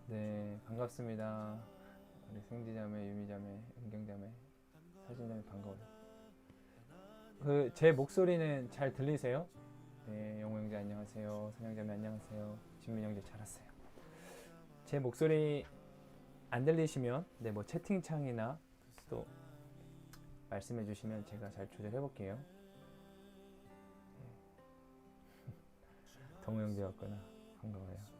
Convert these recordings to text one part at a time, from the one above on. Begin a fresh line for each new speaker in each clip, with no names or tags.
네, 반갑습니다. 우리 승지자매, 유미자매, 은경자매, 사진자매 반가워요. 제 목소리는 잘 들리세요? 네, 영호 형제 안녕하세요. 선영자매 안녕하세요. 진민 형제 잘 왔어요. 제 목소리 안 들리시면 뭐 채팅창이나 또 말씀해 주시면 제가 잘 조절해 볼게요. 네. 동호 형제 왔구나. 반가워요.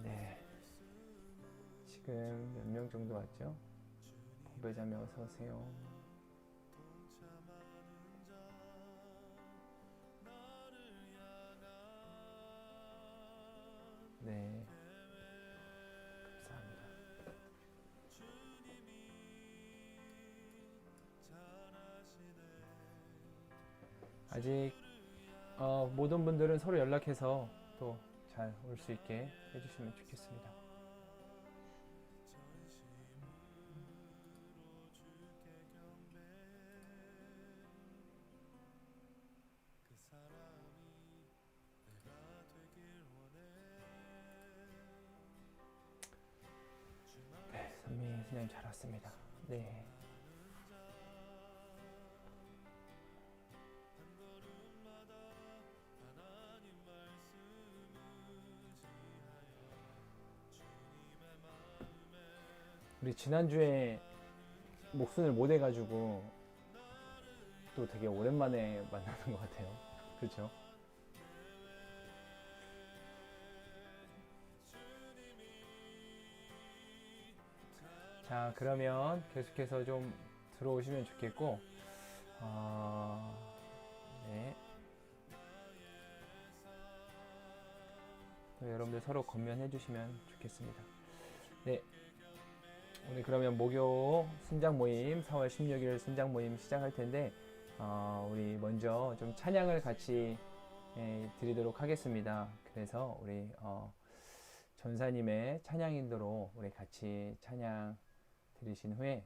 네, 지금 몇 명 정도 왔죠? 보배자매 어서 오세요. 네, 감사합니다. 아직 모든 분들은 서로 연락해서 또 잘 올 수 있게 해주시면 좋겠습니다. 네, 선미 선생님 잘 왔습니다. 네. 우리 지난주에 목순을 못 해가지고 또 되게 오랜만에 만나는 것 같아요. 그렇죠? 자, 그러면 계속해서 좀 들어오시면 좋겠고, 네. 여러분들 서로 건면해 주시면 좋겠습니다. 네. 우리 그러면 목요 순장 모임 4월 16일 순장 모임 시작할 텐데 우리 먼저 좀 찬양을 같이 드리도록 하겠습니다. 그래서 우리 전사님의 찬양 인도로 우리 같이 찬양 드리신 후에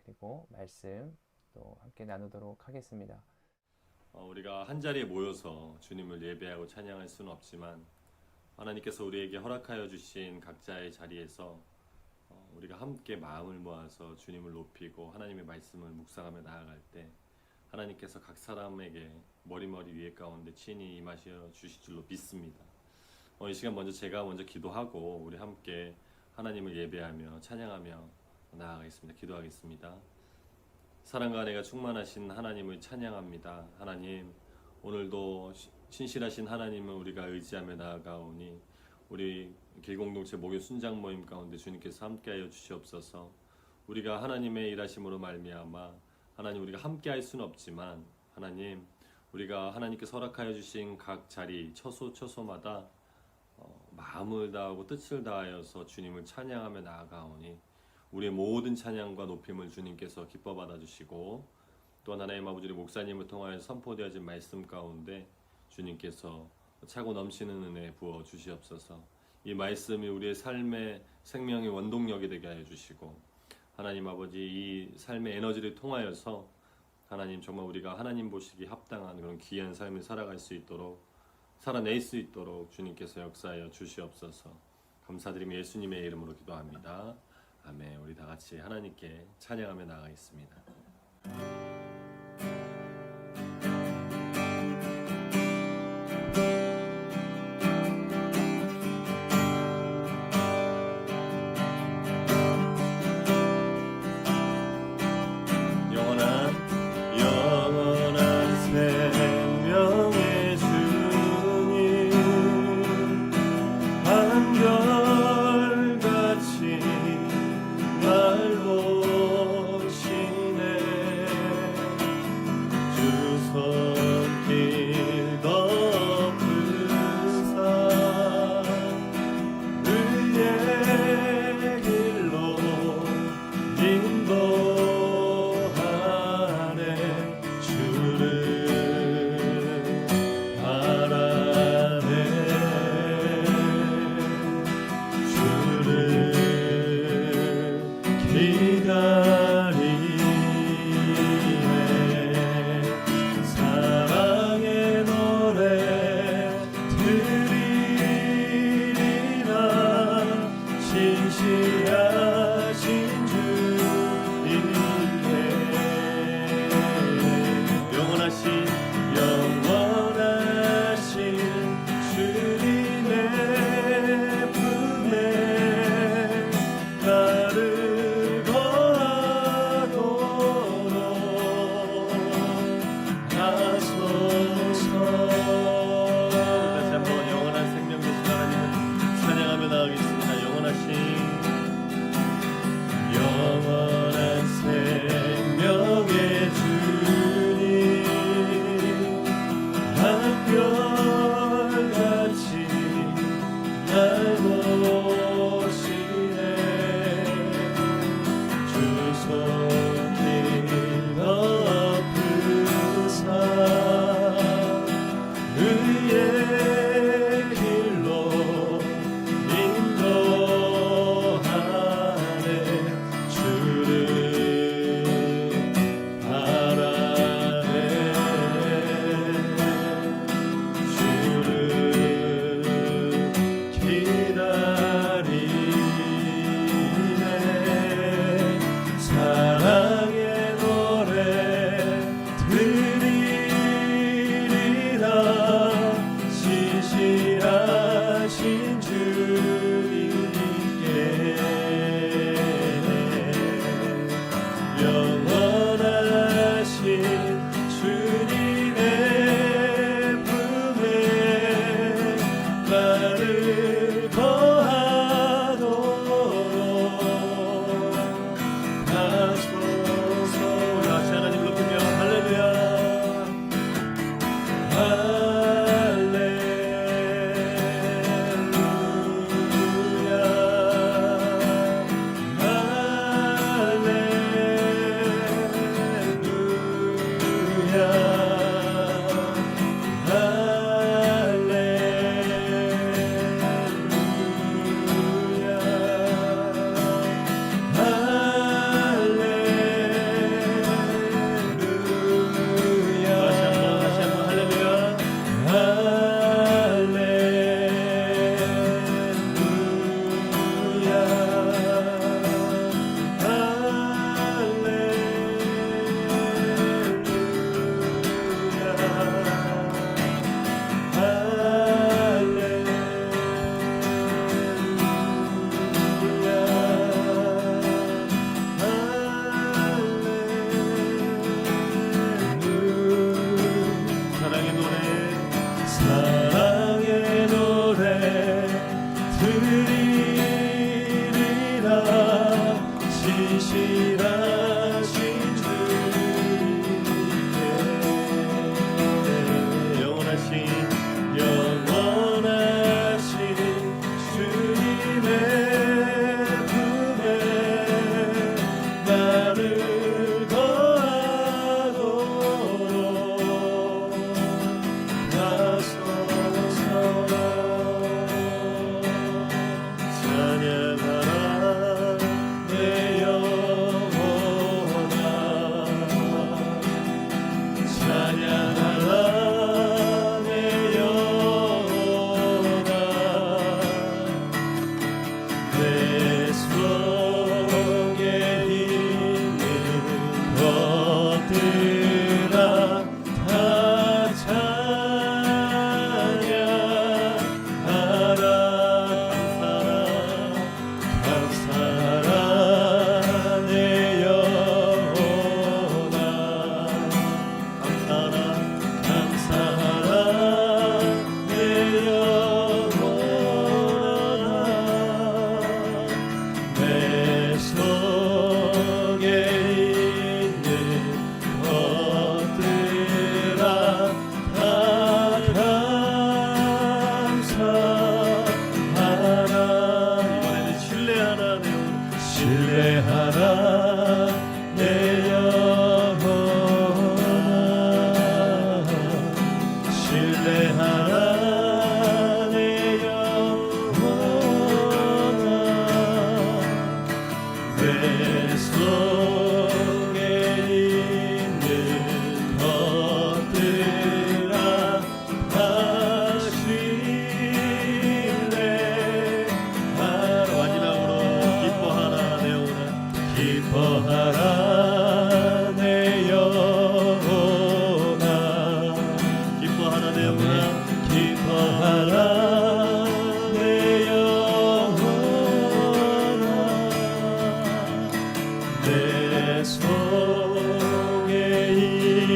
그리고 말씀 또 함께 나누도록 하겠습니다.
우리가 한 자리에 모여서 주님을 예배하고 찬양할 수는 없지만 하나님께서 우리에게 허락하여 주신 각자의 자리에서 우리가 함께 마음을 모아서 주님을 높이고 하나님의 말씀을 묵상하며 나아갈 때 하나님께서 각 사람에게 머리머리 위에 가운데 친히 임하셔 주실 줄로 믿습니다. 이 시간 제가 먼저 기도하고 우리 함께 하나님을 예배하며 찬양하며 나아가겠습니다. 기도하겠습니다. 사랑과 은혜가 충만하신 하나님을 찬양합니다. 하나님, 오늘도 신실하신 하나님을 우리가 의지하며 나아가오니 우리 길공동체 목요 순장 모임 가운데 주님께서 함께하여 주시옵소서. 우리가 하나님의 일하심으로 말미암아 하나님 우리가 함께할 수는 없지만 하나님 우리가 하나님께서 허락하여 주신 각 자리 처소마다 마음을 다하고 뜻을 다하여서 주님을 찬양하며 나아가오니 우리의 모든 찬양과 높임을 주님께서 기뻐 받아주시고 또한 하나님 아버지 목사님을 통하여 선포되어진 말씀 가운데 주님께서 차고 넘치는 은혜 부어 주시옵소서. 이 말씀이 우리의 삶의 생명의 원동력이 되게 하여 주시고 하나님 아버지 이 삶의 에너지를 통하여서 하나님 정말 우리가 하나님 보시기 합당한 그런 귀한 삶을 살아갈 수 있도록 살아낼 수 있도록 주님께서 역사하여 주시옵소서. 감사드리며 예수님의 이름으로 기도합니다. 아멘. 우리 다 같이 하나님께 찬양하며 나아가겠습니다. 한결같이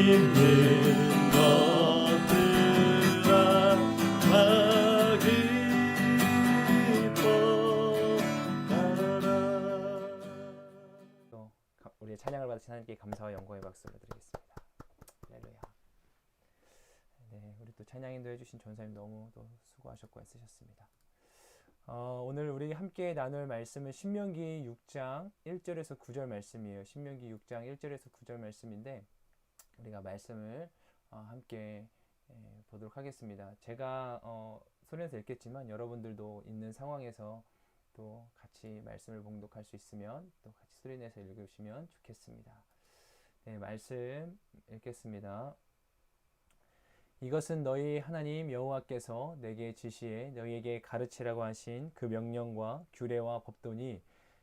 있는 것들 다 기뻐 하라.
또 우리의 찬양을 받으신 하나님께 감사와 영광의 박수를 드리겠습니다. 할렐루야. 네, 우리 또 찬양 인도해 주신 전사님 너무 또 수고하셨고 애쓰셨습니다. 오늘 우리 함께 나눌 말씀은 신명기 6장 1절에서 9절 말씀이에요. 신명기 6장 1절에서 9절 말씀인데 우리가 말씀을 함께 보도록 하겠습니다. 제가 소리내서 읽겠지만 여러분들도 있는 상황에서 또 같이 말씀을 봉독할 수 있으면 또 같이 소리내서 읽으시면 좋겠습니다. 네, 말씀 읽겠습니다. 이것은 너희 하나님 여호와께서 내게 지시해 너희에게 가르치라고 하신 그 명령과 규례와 법도니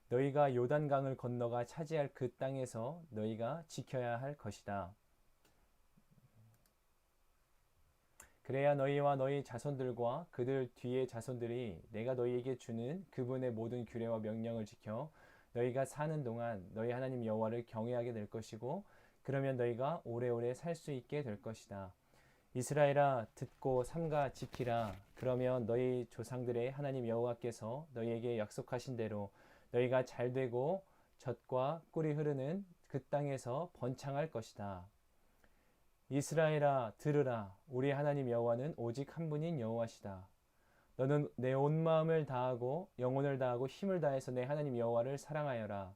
너희가 요단강을 건너가 차지할 그 땅에서 너희가 지켜야 할 것이다. 그래야 너희와 너희 자손들과 그들 뒤의 자손들이 내가 너희에게 주는 그분의 모든 규례와 명령을 지켜 너희가 사는 동안 너희 하나님 여호와를 경외하게 될 것이고 그러면 너희가 오래오래 살 수 있게 될 것이다. 이스라엘아 듣고 삼가 지키라. 그러면 너희 조상들의 하나님 여호와께서 너희에게 약속하신 대로 너희가 잘되고 젖과 꿀이 흐르는 그 땅에서 번창할 것이다. 이스라엘아 들으라. 우리 하나님 여호와는 오직 한 분인 여호와시다. 너는 내 온 마음을 다하고 영혼을 다하고 힘을 다해서 내 하나님 여호와를 사랑하여라.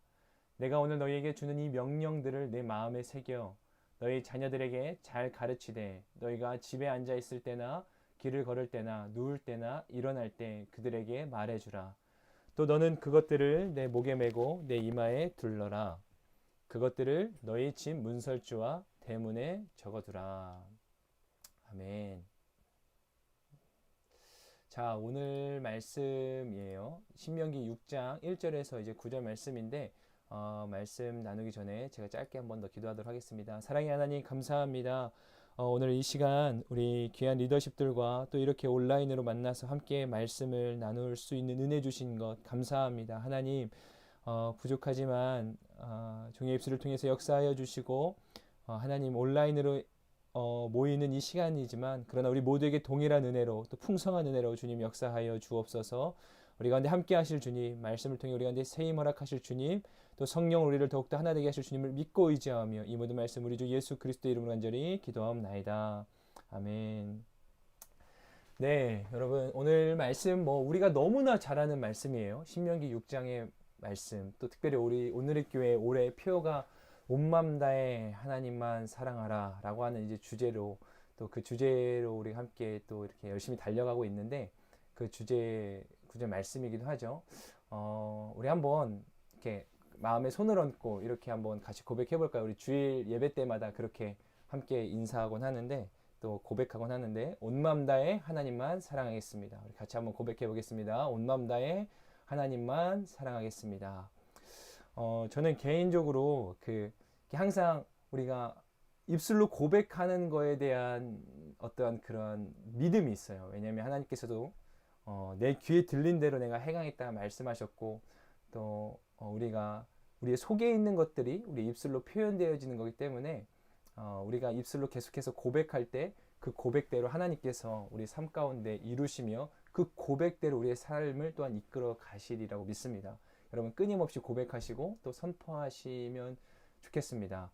내가 오늘 너희에게 주는 이 명령들을 내 마음에 새겨 너희 자녀들에게 잘 가르치되 너희가 집에 앉아 있을 때나 길을 걸을 때나 누울 때나 일어날 때 그들에게 말해주라. 또 너는 그것들을 내 목에 메고 내 이마에 둘러라. 그것들을 너희 집 문설주와 대문에 적어두라. 아멘. 자, 오늘 말씀이에요. 신명기 6장 1절에서 이제 9절 말씀인데 말씀 나누기 전에 제가 짧게 한번 더 기도하도록 하겠습니다. 사랑의 하나님 감사합니다. 오늘 이 시간 우리 귀한 리더십들과 또 이렇게 온라인으로 만나서 함께 말씀을 나눌 수 있는 은혜 주신 것 감사합니다. 하나님 부족하지만 종의 입술을 통해서 역사하여 주시고 하나님 온라인으로 모이는 이 시간이지만 그러나 우리 모두에게 동일한 은혜로 또 풍성한 은혜로 주님 역사하여 주옵소서. 우리 가운데 함께 하실 주님, 말씀을 통해 우리 가운데 새 힘 허락하실 주님, 또 성령 우리를 더욱더 하나 되게 하실 주님을 믿고 의지하며 이 모든 말씀 우리 주 예수 그리스도의 이름으로 간절히 기도하옵나이다. 아멘. 네, 여러분 오늘 말씀 우리가 너무나 잘 아는 말씀이에요. 신명기 6장의 말씀, 또 특별히 우리 오늘의 교회 올해 표어가 온 마음 다해 하나님만 사랑하라 라고 하는 이제 주제로 또 그 주제로 우리 함께 또 이렇게 열심히 달려가고 있는데 그 주제 말씀이기도 하죠. 우리 한번 이렇게 마음에 손을 얹고 이렇게 한번 같이 고백해 볼까요? 우리 주일 예배 때마다 그렇게 함께 인사하곤 하는데 또 고백하곤 하는데 온 마음 다해 하나님만 사랑하겠습니다. 우리 같이 한번 고백해 보겠습니다. 온 마음 다해 하나님만 사랑하겠습니다. 저는 개인적으로 항상 우리가 입술로 고백하는 거에 대한 어떤 그런 믿음이 있어요. 왜냐하면 하나님께서도 내 귀에 들린 대로 내가 행하겠다 말씀하셨고 또 우리의 속에 있는 것들이 우리 입술로 표현되어지는 거기 때문에 우리가 입술로 계속해서 고백할 때 그 고백대로 하나님께서 우리 삶 가운데 이루시며 그 고백대로 우리의 삶을 또한 이끌어 가시리라고 믿습니다. 여러분 끊임없이 고백하시고 또 선포하시면 좋겠습니다.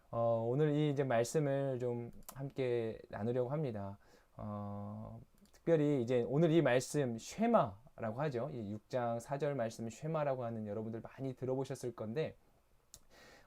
오늘 이 이제 말씀을 좀 함께 나누려고 합니다. 특별히 이제 오늘 이 말씀 쉐마라고 하죠. 이 6장 4절 말씀 쉐마라고 하는 여러분들 많이 들어보셨을 건데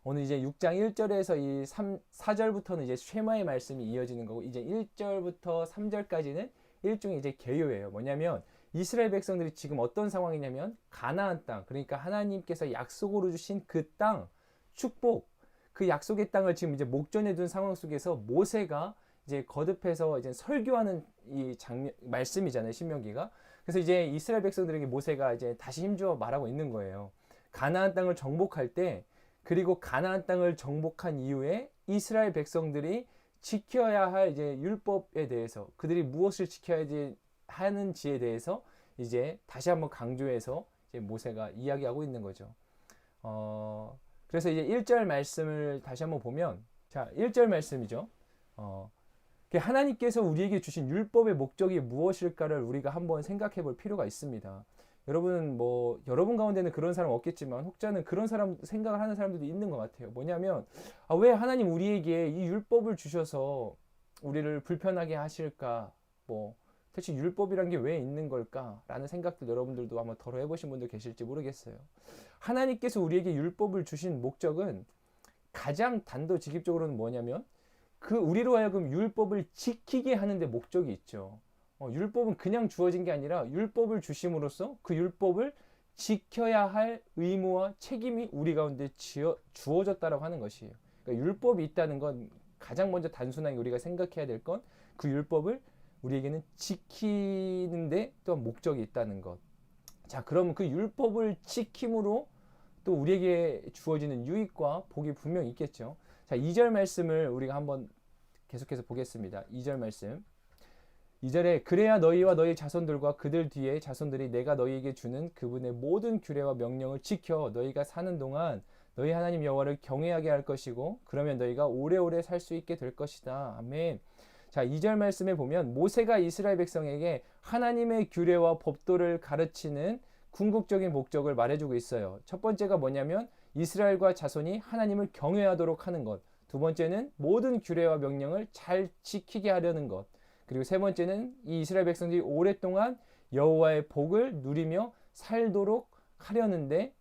오늘 이제 6장 1절에서 이 4절부터는 이제 쉐마의 말씀이 이어지는 거고 이제 1절부터 3절까지는 일종의 이제 개요예요. 뭐냐면 이스라엘 백성들이 지금 어떤 상황이냐면 가나안 땅, 그러니까 하나님께서 약속으로 주신 그 땅, 축복, 그 약속의 땅을 지금 이제 목전에 둔 상황 속에서 모세가 이제 거듭해서 이제 설교하는 이 말씀이잖아요, 신명기가. 그래서 이제 이스라엘 백성들에게 모세가 이제 다시 힘주어 말하고 있는 거예요. 가나안 땅을 정복할 때, 그리고 가나안 땅을 정복한 이후에 이스라엘 백성들이 지켜야 할 이제 율법에 대해서 그들이 무엇을 지켜야 하는지에 대해서 이제 다시 한번 강조해서 이제 모세가 이야기하고 있는 거죠. 그래서 이제 1절 말씀을 다시 한번 보면 자, 1절 말씀이죠. 하나님께서 우리에게 주신 율법의 목적이 무엇일까를 우리가 한번 생각해 볼 필요가 있습니다. 여러분 여러분 가운데는 그런 사람 없겠지만 혹자는 그런 사람 생각을 하는 사람들도 있는 것 같아요. 뭐냐면 왜 하나님 우리에게 이 율법을 주셔서 우리를 불편하게 하실까? 대체 율법이란 게 왜 있는 걸까? 라는 생각들 여러분들도 한번 덜어 해보신 분들 계실지 모르겠어요. 하나님께서 우리에게 율법을 주신 목적은 가장 단도직입적으로는 뭐냐면 우리로 하여금 율법을 지키게 하는데 목적이 있죠. 율법은 그냥 주어진 게 아니라 율법을 주심으로써 그 율법을 지켜야 할 의무와 책임이 우리 가운데 주어졌다라고 하는 것이에요. 그러니까 율법이 있다는 건 가장 먼저 단순하게 우리가 생각해야 될 건 그 율법을 우리에게는 지키는데 또한 목적이 있다는 것. 자, 그러면 그 율법을 지킴으로 또 우리에게 주어지는 유익과 복이 분명히 있겠죠. 자, 2절 말씀을 우리가 한번 계속해서 보겠습니다. 2절 말씀. 2절에 그래야 너희와 너희 자손들과 그들 뒤에 자손들이 내가 너희에게 주는 그분의 모든 규례와 명령을 지켜 너희가 사는 동안 너희 하나님 여호와를 경외하게 할 것이고 그러면 너희가 오래오래 살 수 있게 될 것이다. 아멘. 자, 2절 말씀에 보면 모세가 이스라엘 백성에게 하나님의 규례와 법도를 가르치는 궁극적인 목적을 말해주고 있어요. 첫 번째가 뭐냐면 이스라엘과 자손이 하나님을 경외하도록 하는 것. 두 번째는 모든 규례와 명령을 잘 지키게 하려는 것. 그리고 세 번째는 이 이스라엘 백성들이 오랫동안 여호와의 복을 누리며 살도록 하려는데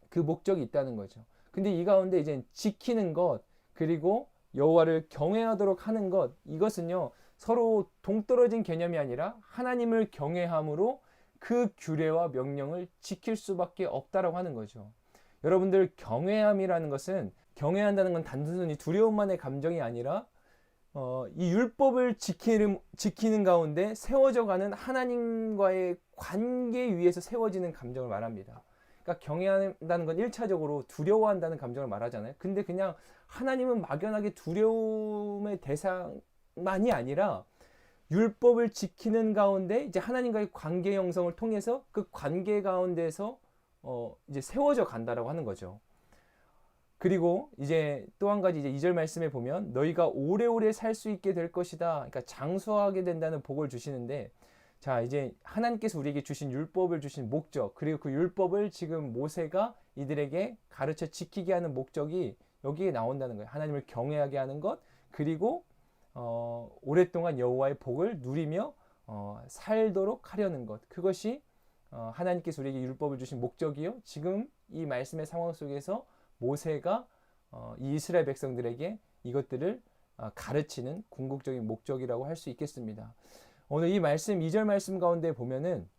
그 목적이 있다는 거죠. 근데 이 가운데 이제 지키는 것 그리고 여호와를 경외하도록 하는 것, 이것은요 서로 동떨어진 개념이 아니라 하나님을 경외함으로 그 규례와 명령을 지킬 수밖에 없다라고 하는 거죠. 여러분들, 경외함이라는 것은, 경외한다는 건 단순히 두려움만의 감정이 아니라 이 율법을 지키는 가운데 세워져 가는 하나님과의 관계 위에서 세워지는 감정을 말합니다. 그러니까 경외한다는 건 1차적으로 두려워한다는 감정을 말하잖아요. 근데 그냥 하나님은 막연하게 두려움의 대상만이 아니라 율법을 지키는 가운데 이제 하나님과의 관계 형성을 통해서 그 관계 가운데서 이제 세워져 간다라고 하는 거죠. 그리고 이제 또 한 가지 이제 2절 말씀에 보면 너희가 오래오래 살 수 있게 될 것이다. 그러니까 장수하게 된다는 복을 주시는데, 자, 이제 하나님께서 우리에게 주신 율법을 주신 목적, 그리고 그 율법을 지금 모세가 이들에게 가르쳐 지키게 하는 목적이 여기에 나온다는 거예요. 하나님을 경외하게 하는 것, 그리고 오랫동안 여호와의 복을 누리며 살도록 하려는 것. 그것이 하나님께서 우리에게 율법을 주신 목적이요. 지금 이 말씀의 상황 속에서 모세가 이 이스라엘 백성들에게 이것들을 가르치는 궁극적인 목적이라고 할 수 있겠습니다. 오늘 이 말씀, 2절 말씀 가운데 보면은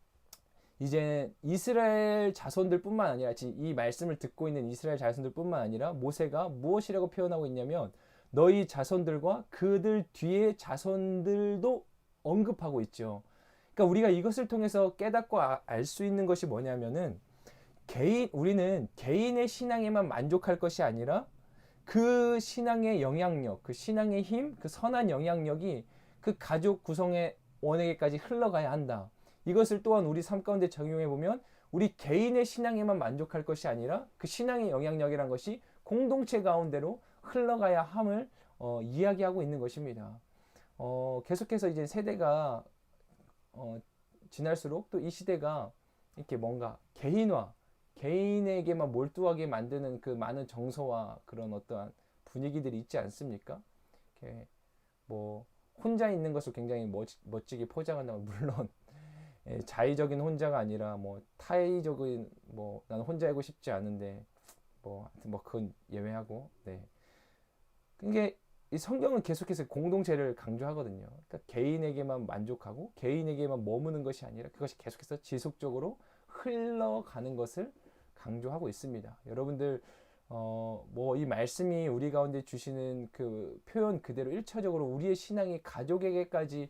이제 이스라엘 자손들 뿐만 아니라, 이 말씀을 듣고 있는 이스라엘 자손들 뿐만 아니라 모세가 무엇이라고 표현하고 있냐면 너희 자손들과 그들 뒤에 자손들도 언급하고 있죠. 그러니까 우리가 이것을 통해서 깨닫고 알 수 있는 것이 뭐냐면은 우리는 개인의 신앙에만 만족할 것이 아니라 그 신앙의 영향력, 그 신앙의 힘, 그 선한 영향력이 그 가족 구성의 원에게까지 흘러가야 한다. 이것을 또한 우리 삶 가운데 적용해 보면 우리 개인의 신앙에만 만족할 것이 아니라 그 신앙의 영향력이란 것이 공동체 가운데로 흘러가야 함을 이야기하고 있는 것입니다. 계속해서 이제 세대가 지날수록 또 이 시대가 이렇게 뭔가 개인에게만 몰두하게 만드는 그 많은 정서와 그런 어떠한 분위기들이 있지 않습니까? 이렇게 혼자 있는 것을 굉장히 멋지게 포장한다면, 물론 자의적인 혼자가 아니라 타의적인 나는 혼자이고 싶지 않은데 하여튼 그건 예외하고, 네. 이게 이 성경은 계속해서 공동체를 강조하거든요. 그러니까 개인에게만 만족하고 개인에게만 머무는 것이 아니라 그것이 계속해서 지속적으로 흘러가는 것을 강조하고 있습니다. 여러분들 이 말씀이 우리 가운데 주시는 그 표현 그대로 1차적으로 우리의 신앙이 가족에게까지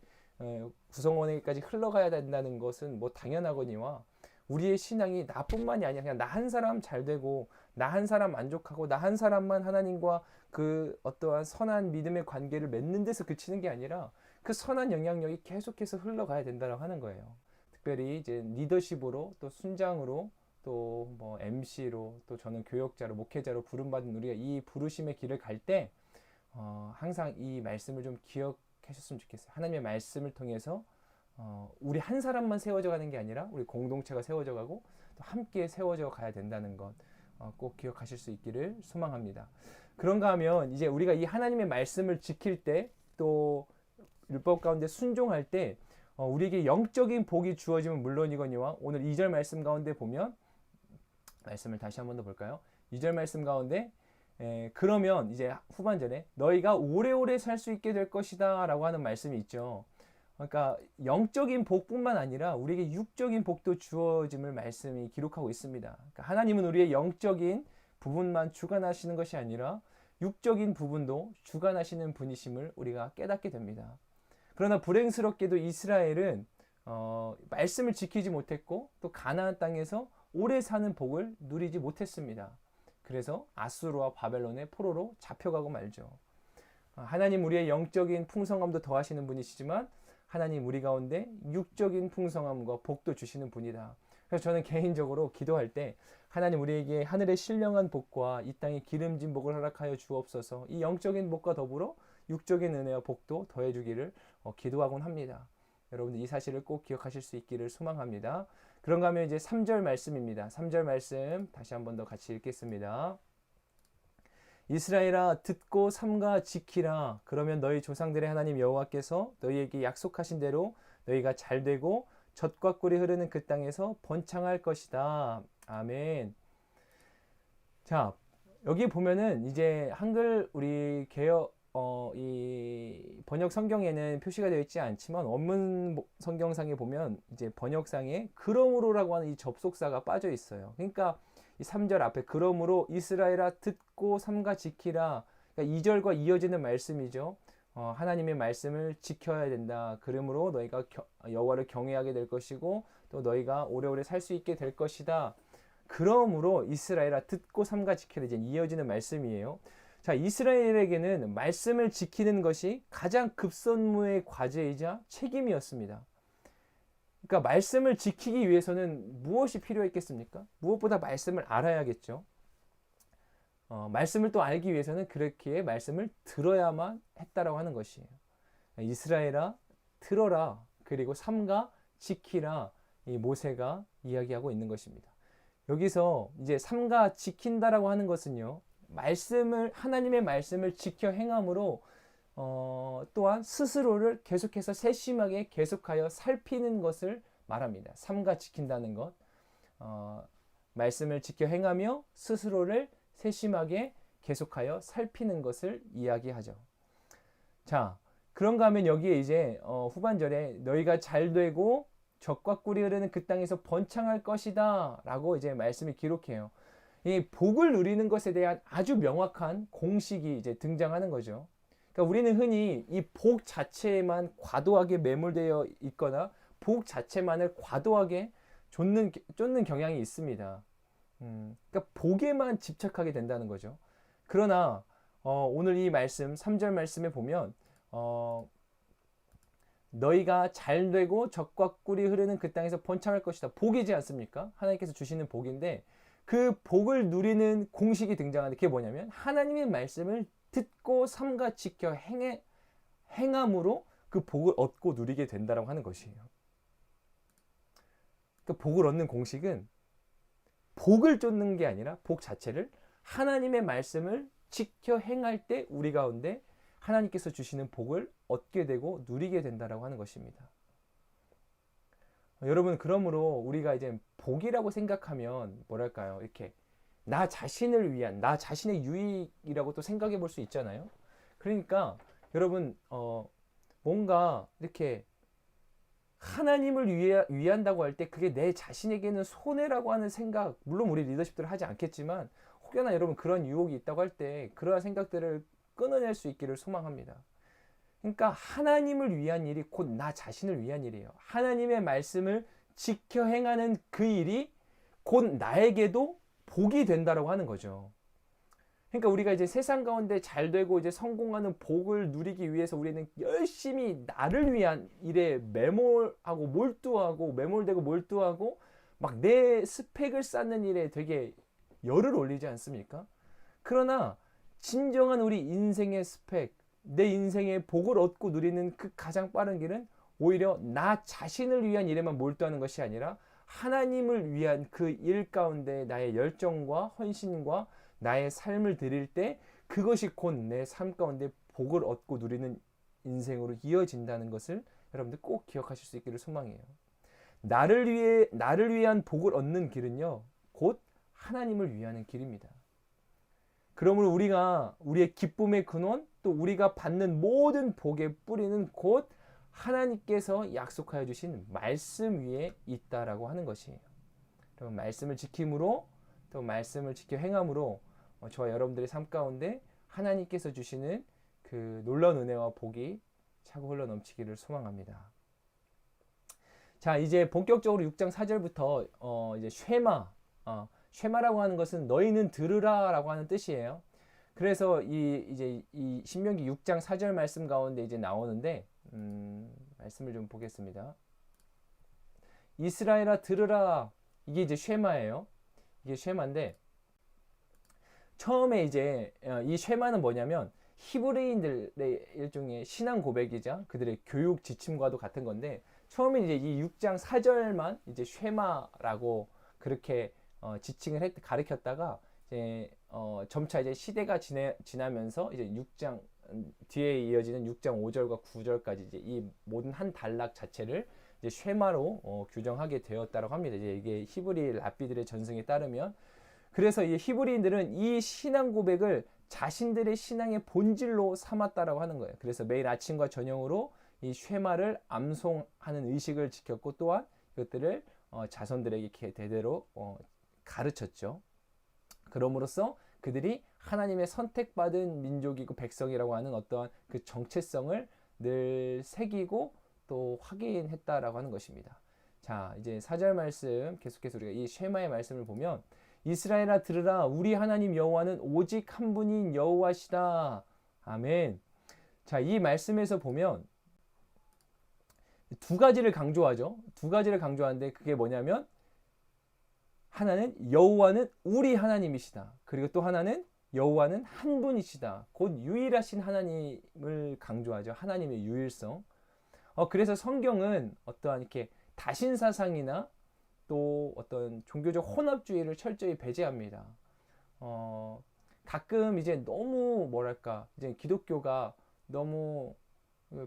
구성원에게까지 흘러가야 된다는 것은 당연하거니와, 우리의 신앙이 나뿐만이 아니라 그냥 나 한 사람 잘 되고 나 한 사람 만족하고 나 한 사람만 하나님과 그 어떠한 선한 믿음의 관계를 맺는 데서 그치는 게 아니라 그 선한 영향력이 계속해서 흘러가야 된다고 하는 거예요. 특별히 이제 리더십으로, 또 순장으로, 또 MC로, 또 저는 교역자로, 목회자로 부름받은 우리가 이 부르심의 길을 갈 때 항상 이 말씀을 좀 기억하셨으면 좋겠어요. 하나님의 말씀을 통해서 우리 한 사람만 세워져 가는 게 아니라 우리 공동체가 세워져 가고 또 함께 세워져 가야 된다는 것 꼭 기억하실 수 있기를 소망합니다. 그런가 하면 이제 우리가 이 하나님의 말씀을 지킬 때 또 율법 가운데 순종할 때 우리에게 영적인 복이 주어지면 물론이거니와 오늘 2절 말씀 가운데 보면 말씀을 다시 한번 더 볼까요? 2절 말씀 가운데 그러면 이제 후반절에 너희가 오래오래 살 수 있게 될 것이다 라고 하는 말씀이 있죠. 그러니까 영적인 복뿐만 아니라 우리에게 육적인 복도 주어짐을 말씀이 기록하고 있습니다. 그러니까 하나님은 우리의 영적인 부분만 주관하시는 것이 아니라 육적인 부분도 주관하시는 분이심을 우리가 깨닫게 됩니다. 그러나 불행스럽게도 이스라엘은 말씀을 지키지 못했고 또 가나안 땅에서 오래 사는 복을 누리지 못했습니다. 그래서 아수르와 바벨론의 포로로 잡혀가고 말죠. 하나님 우리의 영적인 풍성함도 더하시는 분이시지만 하나님 우리 가운데 육적인 풍성함과 복도 주시는 분이다. 그래서 저는 개인적으로 기도할 때 하나님 우리에게 하늘의 신령한 복과 이 땅의 기름진 복을 허락하여 주옵소서. 이 영적인 복과 더불어 육적인 은혜와 복도 더해 주기를 기도하곤 합니다. 여러분들 이 사실을 꼭 기억하실 수 있기를 소망합니다. 그런가 하면 이제 3절 말씀입니다. 3절 말씀 다시 한번 더 같이 읽겠습니다. 이스라엘아 듣고 삼가 지키라. 그러면 너희 조상들의 하나님 여호와께서 너희에게 약속하신 대로 너희가 잘되고 젖과 꿀이 흐르는 그 땅에서 번창할 것이다. 아멘. 자, 여기 보면은 이제 한글 우리 개역 이 번역 성경에는 표시가 되어 있지 않지만 원문 성경상에 보면 이제 번역상에 그러므로라고 하는 이 접속사가 빠져 있어요. 그러니까 이 3절 앞에 그러므로 이스라엘아 듣고 삼가 지키라. 그러니까 2절과 이어지는 말씀이죠. 하나님의 말씀을 지켜야 된다. 그러므로 너희가 여호와를 경외하게 될 것이고 또 너희가 오래오래 살 수 있게 될 것이다. 그러므로 이스라엘아 듣고 삼가 지키라. 이제 이어지는 말씀이에요. 자, 이스라엘에게는 말씀을 지키는 것이 가장 급선무의 과제이자 책임이었습니다. 그러니까 말씀을 지키기 위해서는 무엇이 필요했겠습니까? 무엇보다 말씀을 알아야겠죠. 말씀을 또 알기 위해서는 그렇게 말씀을 들어야만 했다라고 하는 것이에요. 이스라엘아 들어라 그리고 삼가 지키라 이 모세가 이야기하고 있는 것입니다. 여기서 이제 삼가 지킨다라고 하는 것은요. 하나님의 말씀을 지켜 행함으로 또한 스스로를 계속해서 세심하게 계속하여 살피는 것을 말합니다. 삼가 지킨다는 것, 말씀을 지켜 행하며 스스로를 세심하게 계속하여 살피는 것을 이야기하죠. 자, 그런가 하면 여기에 이제 후반절에 너희가 잘되고 젖과 꿀이 흐르는 그 땅에서 번창할 것이다 라고 이제 말씀이 기록해요. 이 복을 누리는 것에 대한 아주 명확한 공식이 이제 등장하는 거죠. 그러니까 우리는 흔히 이 복 자체에만 과도하게 매몰되어 있거나 복 자체만을 과도하게 쫓는 경향이 있습니다. 그러니까 복에만 집착하게 된다는 거죠. 그러나 오늘 이 말씀 3절 말씀에 보면 너희가 잘되고 젖과 꿀이 흐르는 그 땅에서 번창할 것이다. 복이지 않습니까? 하나님께서 주시는 복인데 그 복을 누리는 공식이 등장하는데 그게 뭐냐면 하나님의 말씀을 듣고 삼가 지켜 행함으로 그 복을 얻고 누리게 된다라고 하는 것이에요. 그 복을 얻는 공식은 복을 쫓는 게 아니라 복 자체를 하나님의 말씀을 지켜 행할 때 우리 가운데 하나님께서 주시는 복을 얻게 되고 누리게 된다라고 하는 것입니다. 여러분 그러므로 우리가 이제 복이라고 생각하면 뭐랄까요? 이렇게 나 자신을 위한 나 자신의 유익이라고 또 생각해 볼 수 있잖아요. 그러니까 여러분 뭔가 이렇게 하나님을 위한다고 할 때 그게 내 자신에게는 손해라고 하는 생각 물론 우리 리더십들은 하지 않겠지만 혹여나 여러분 그런 유혹이 있다고 할 때 그러한 생각들을 끊어낼 수 있기를 소망합니다. 그러니까 하나님을 위한 일이 곧 나 자신을 위한 일이에요. 하나님의 말씀을 지켜 행하는 그 일이 곧 나에게도 복이 된다라고 하는 거죠. 그러니까 우리가 이제 세상 가운데 잘 되고 이제 성공하는 복을 누리기 위해서 우리는 열심히 나를 위한 일에 매몰하고 매몰되고 몰두하고 막 내 스펙을 쌓는 일에 되게 열을 올리지 않습니까? 그러나 진정한 우리 인생의 스펙, 내 인생의 복을 얻고 누리는 그 가장 빠른 길은 오히려 나 자신을 위한 일에만 몰두하는 것이 아니라 하나님을 위한 그 일 가운데 나의 열정과 헌신과 나의 삶을 드릴 때 그것이 곧 내 삶 가운데 복을 얻고 누리는 인생으로 이어진다는 것을 여러분들 꼭 기억하실 수 있기를 소망해요. 나를 위한 복을 얻는 길은요, 곧 하나님을 위하는 길입니다. 그러므로 우리가 우리의 기쁨의 근원, 또 우리가 받는 모든 복의 뿌리는 곧 하나님께서 약속하여 주신 말씀 위에 있다라고 하는 것이에요. 그럼 말씀을 지킴으로, 또 말씀을 지켜 행함으로 저와 여러분들의 삶 가운데 하나님께서 주시는 그 놀라운 은혜와 복이 차고 흘러 넘치기를 소망합니다. 자, 이제 본격적으로 6장 4절부터 이제 쉐마라고 하는 것은 너희는 들으라라고 하는 뜻이에요. 그래서 이제 이 신명기 6장 4절 말씀 가운데 이제 나오는데 말씀을 좀 보겠습니다. 이스라엘아 들으라. 이게 이제 쉐마예요. 이게 쉐마인데 처음에 이제 이 쉐마는 뭐냐면 히브리인들의 일종의 신앙 고백이자 그들의 교육 지침과도 같은 건데 처음에 이제 이 6장 4절만 이제 쉐마라고 그렇게 지칭을 가르쳤다가 이제 점차 이제 시대가 지나면서 이제 6장 뒤에 이어지는 6장 5절과 9절까지 이제 이 모든 한 단락 자체를 이제 쉐마로 규정하게 되었다고 합니다. 이제 이게 히브리 랍비들의 전승에 따르면 그래서 이 히브리인들은 이 신앙 고백을 자신들의 신앙의 본질로 삼았다라고 하는 거예요. 그래서 매일 아침과 저녁으로 이 쉐마를 암송하는 의식을 지켰고 또한 이것들을 자손들에게 대대로 가르쳤죠. 그럼으로써 그들이 하나님의 선택받은 민족이고 백성이라고 하는 어떠한 그 정체성을 늘 새기고 또 확인했다라고 하는 것입니다. 자, 이제 4절 말씀 계속해서 우리가 이 쉐마의 말씀을 보면 이스라엘아 들으라 우리 하나님 여호와는 오직 한 분인 여호와시다. 아멘. 자, 이 말씀에서 보면 두 가지를 강조하죠. 두 가지를 강조하는데 그게 뭐냐면 하나는 여호와는 우리 하나님이시다. 그리고 또 하나는 여호와는 한 분이시다. 곧 유일하신 하나님을 강조하죠. 하나님의 유일성. 그래서 성경은 어떠한 이렇게 다신사상이나 또 어떤 종교적 혼합주의를 철저히 배제합니다. 가끔 이제 너무 뭐랄까 이제 기독교가 너무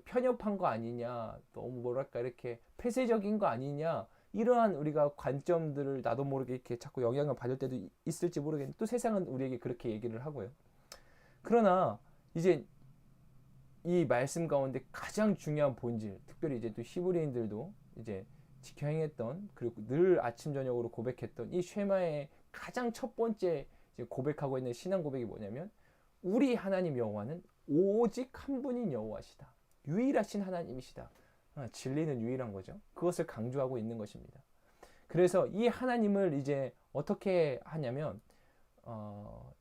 편협한 거 아니냐, 너무 뭐랄까 이렇게 폐쇄적인 거 아니냐 이러한 우리가 관점들을 나도 모르게 이렇게 자꾸 영향을 받을 때도 있을지 모르겠는데 또 세상은 우리에게 그렇게 얘기를 하고요. 그러나 이제 이 말씀 가운데 가장 중요한 본질, 특별히 이제 또 히브리인들도 이제 지켜 행했던 그리고 늘 아침 저녁으로 고백했던 이 쉐마의 가장 첫 번째 이제 고백하고 있는 신앙 고백이 뭐냐면 우리 하나님 여호와는 오직 한 분인 여호와시다. 유일하신 하나님이시다. 진리는 유일한 거죠. 그것을 강조하고 있는 것입니다. 그래서 이 하나님을 이제 어떻게 하냐면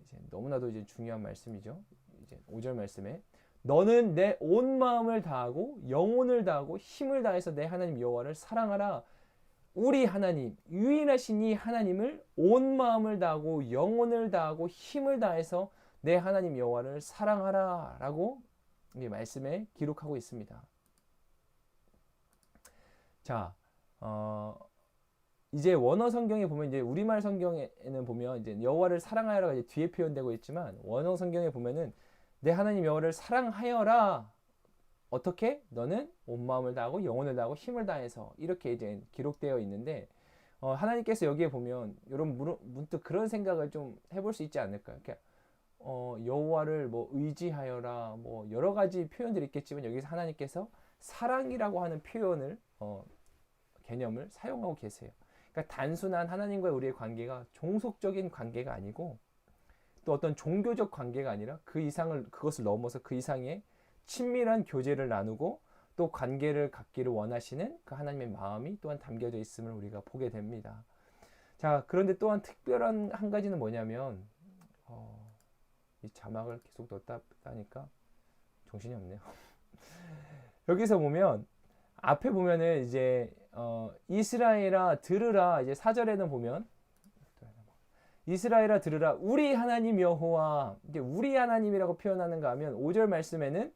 이제 너무나도 이제 중요한 말씀이죠. 이제 5절 말씀에 너는 내 온 마음을 다하고 영혼을 다하고 힘을 다해서 내 하나님 여호와를 사랑하라. 우리 하나님 유일하신 이 하나님을 온 마음을 다하고 영혼을 다하고 힘을 다해서 내 하나님 여호와를 사랑하라 라고 이 말씀에 기록하고 있습니다. 자, 이제 원어 성경에 보면 이제 우리말 성경에는 보면 이제 여호와를 사랑하여라가 이제 뒤에 표현되고 있지만 원어 성경에 보면은 내 하나님 여호와를 사랑하여라. 어떻게? 너는 온 마음을 다하고 영혼을 다하고 힘을 다해서 이렇게 이제 기록되어 있는데 하나님께서 여기에 보면 여러분 문득 그런 생각을 좀 해볼 수 있지 않을까요? 그러니까 여호와를 뭐 의지하여라 뭐 여러 가지 표현들이 있겠지만 여기서 하나님께서 사랑이라고 하는 표현을 개념을 사용하고 계세요. 그러니까 단순한 하나님과의 우리의 관계가 종속적인 관계가 아니고 또 어떤 종교적 관계가 아니라 그것을 넘어서 그 이상의 친밀한 교제를 나누고 또 관계를 갖기를 원하시는 그 하나님의 마음이 또한 담겨져 있음을 우리가 보게 됩니다. 자, 그런데 또한 특별한 한 가지는 뭐냐면 이 자막을 계속 넣다 하니까 정신이 없네요. 여기서 보면 앞에 보면은 이제 이스라엘아 들으라 이제 4절에는 보면 이스라엘아 들으라 우리 하나님 여호와. 이게 우리 하나님이라고 표현하는가 하면 5절 말씀에는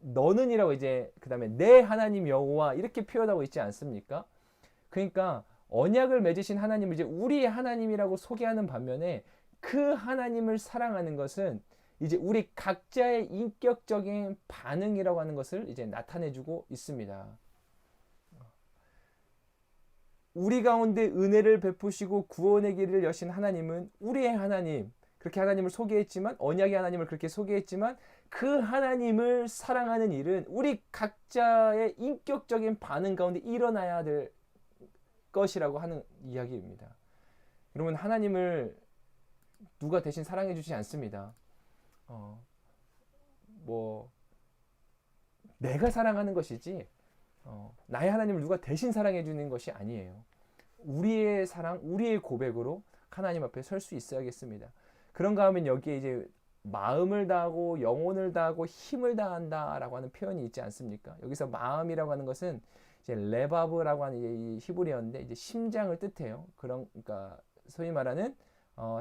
너는이라고 이제 그다음에 내 하나님 여호와 이렇게 표현하고 있지 않습니까? 그러니까 언약을 맺으신 하나님을 이제 우리 하나님이라고 소개하는 반면에 그 하나님을 사랑하는 것은 이제 우리 각자의 인격적인 반응이라고 하는 것을 이제 나타내주고 있습니다. 우리 가운데 은혜를 베푸시고 구원의 길을 여신 하나님은 우리의 하나님, 그렇게 하나님을 소개했지만, 언약의 하나님을 그렇게 소개했지만, 그 하나님을 사랑하는 일은 우리 각자의 인격적인 반응 가운데 일어나야 될 것이라고 하는 이야기입니다. 여러분, 하나님을 누가 대신 사랑해 주지 않습니다. 내가 사랑하는 것이지, 나의 하나님을 누가 대신 사랑해 주는 것이 아니에요. 우리의 사랑, 우리의 고백으로 하나님 앞에 설 수 있어야겠습니다. 그런가 하면 여기에 이제 마음을 다하고 영혼을 다하고 힘을 다한다라고 하는 표현이 있지 않습니까? 여기서 마음이라고 하는 것은 이제 레바브라고 하는 이 히브리어인데 이제 심장을 뜻해요. 그러니까 소위 말하는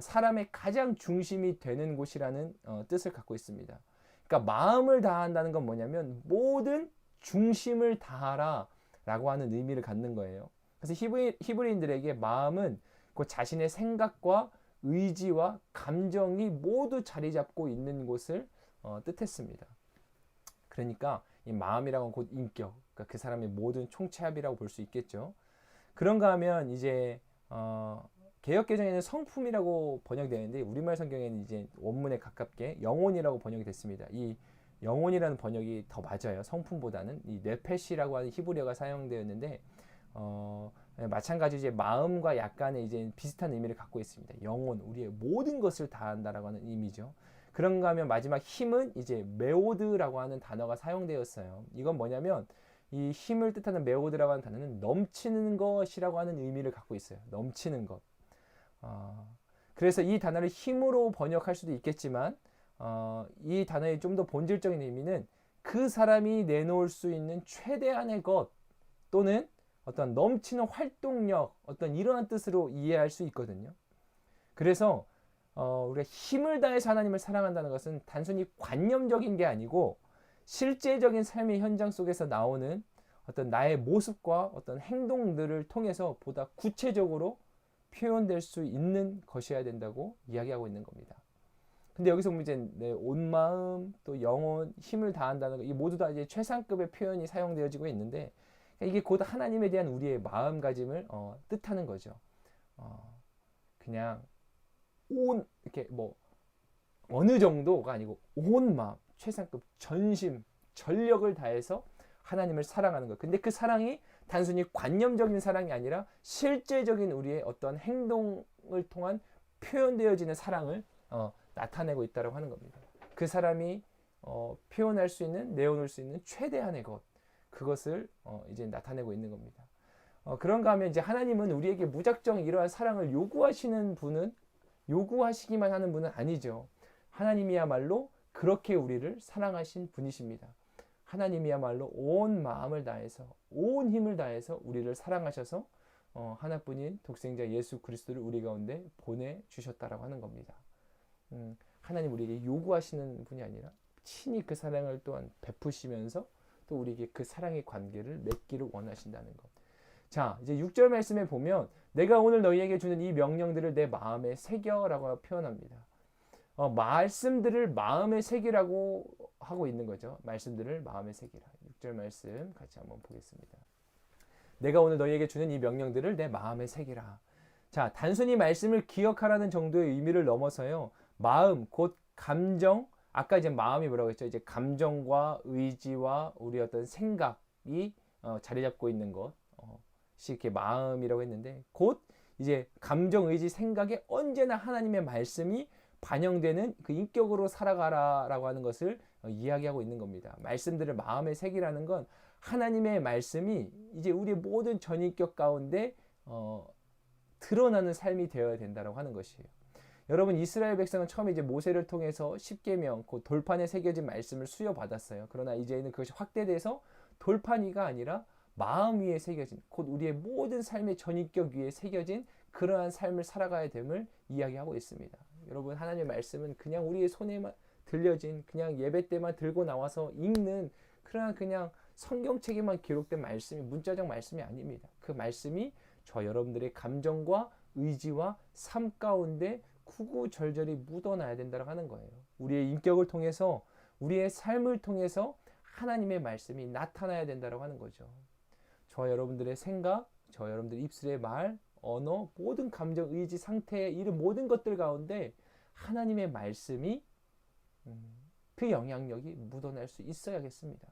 사람의 가장 중심이 되는 곳이라는 뜻을 갖고 있습니다. 그러니까 마음을 다한다는 건 뭐냐면 모든 중심을 다하라 라고 하는 의미를 갖는 거예요. 그래서 히브리인들에게 마음은 그 자신의 생각과 의지와 감정이 모두 자리 잡고 있는 곳을 뜻했습니다. 그러니까 이 마음이라고 하면 곧 인격, 그러니까 그 사람의 모든 총체합이라고 볼 수 있겠죠. 그런가 하면 이제 개역개정에는 성품이라고 번역되는데 우리말 성경에는 이제 원문에 가깝게 영혼이라고 번역이 됐습니다. 이 영혼이라는 번역이 더 맞아요. 성품보다는 이 네페시라고 하는 히브리어가 사용되었는데 마찬가지로 이제 마음과 약간의 이제 비슷한 의미를 갖고 있습니다. 영혼, 우리의 모든 것을 다한다라고 하는 의미죠. 그런가 하면 마지막 힘은 이제 메오드라고 하는 단어가 사용되었어요. 이건 뭐냐면 이 힘을 뜻하는 메오드라고 하는 단어는 넘치는 것이라고 하는 의미를 갖고 있어요. 넘치는 것. 그래서 이 단어를 힘으로 번역할 수도 있겠지만 이 단어의 좀 더 본질적인 의미는 그 사람이 내놓을 수 있는 최대한의 것 또는 어떤 넘치는 활동력, 어떤 이러한 뜻으로 이해할 수 있거든요. 그래서 우리가 힘을 다해서 하나님을 사랑한다는 것은 단순히 관념적인 게 아니고 실제적인 삶의 현장 속에서 나오는 어떤 나의 모습과 어떤 행동들을 통해서 보다 구체적으로 표현될 수 있는 것이어야 된다고 이야기하고 있는 겁니다. 근데 여기서 보면 이제 내 온 마음, 또 영혼, 힘을 다한다는 거, 이 모두 다 이제 최상급의 표현이 사용되어지고 있는데 이게 곧 하나님에 대한 우리의 마음가짐을 뜻하는 거죠. 그냥 이렇게 뭐 어느 정도가 아니고 온 마음, 최상급 전심, 전력을 다해서 하나님을 사랑하는 것. 근데 그 사랑이 단순히 관념적인 사랑이 아니라 실제적인 우리의 어떤 행동을 통한 표현되어지는 사랑을 나타내고 있다고 하는 겁니다. 그 사람이 표현할 수 있는, 내어놓을 수 있는 최대한의 것, 그것을 이제 나타내고 있는 겁니다. 그런가 하면 이제 하나님은 우리에게 무작정 이러한 사랑을 요구하시기만 하는 분은 아니죠. 하나님이야말로 그렇게 우리를 사랑하신 분이십니다. 하나님이야말로 온 마음을 다해서, 온 힘을 다해서 우리를 사랑하셔서 하나뿐인 독생자 예수 그리스도를 우리 가운데 보내주셨다라고 하는 겁니다. 하나님 우리에게 요구하시는 분이 아니라 친히 그 사랑을 또한 베푸시면서 또 우리에게 그 사랑의 관계를 맺기를 원하신다는 것. 자, 이제 6절 말씀에 보면 내가 오늘 너희에게 주는 이 명령들을 내 마음에 새겨라고 표현합니다. 말씀들을 마음에 새기라고 하고 있는 거죠. 말씀들을 마음에 새기라. 6절 말씀 같이 한번 보겠습니다. 내가 오늘 너희에게 주는 이 명령들을 내 마음에 새기라. 자, 단순히 말씀을 기억하라는 정도의 의미를 넘어서요. 마음, 곧 감정, 아까 이제 마음이 뭐라고 했죠? 이제 감정과 의지와 우리 어떤 생각이 자리 잡고 있는 것이 이렇게 마음이라고 했는데 곧 이제 감정, 의지, 생각에 언제나 하나님의 말씀이 반영되는 그 인격으로 살아가라라고 하는 것을 이야기하고 있는 겁니다. 말씀들을 마음에 새기라는 건 하나님의 말씀이 이제 우리 모든 전인격 가운데 드러나는 삶이 되어야 된다고 하는 것이에요. 여러분 이스라엘 백성은 처음에 이제 모세를 통해서 십계명, 그 돌판에 새겨진 말씀을 수여받았어요. 그러나 이제는 그것이 확대돼서 돌판 위가 아니라 마음 위에 새겨진, 곧 우리의 모든 삶의 전인격 위에 새겨진 그러한 삶을 살아가야 됨을 이야기하고 있습니다. 여러분, 하나님의 말씀은 그냥 우리의 손에만 들려진, 그냥 예배 때만 들고 나와서 읽는 그냥 성경책에만 기록된 말씀이, 문자적 말씀이 아닙니다. 그 말씀이 저 여러분들의 감정과 의지와 삶 가운데 구구절절히 묻어나야 된다고 하는 거예요. 우리의 인격을 통해서, 우리의 삶을 통해서 하나님의 말씀이 나타나야 된다고 하는 거죠. 저 여러분들의 생각, 저 여러분들의 입술의 말, 언어, 모든 감정, 의지, 상태, 이런 모든 것들 가운데 하나님의 말씀이 그 영향력이 묻어날 수 있어야겠습니다.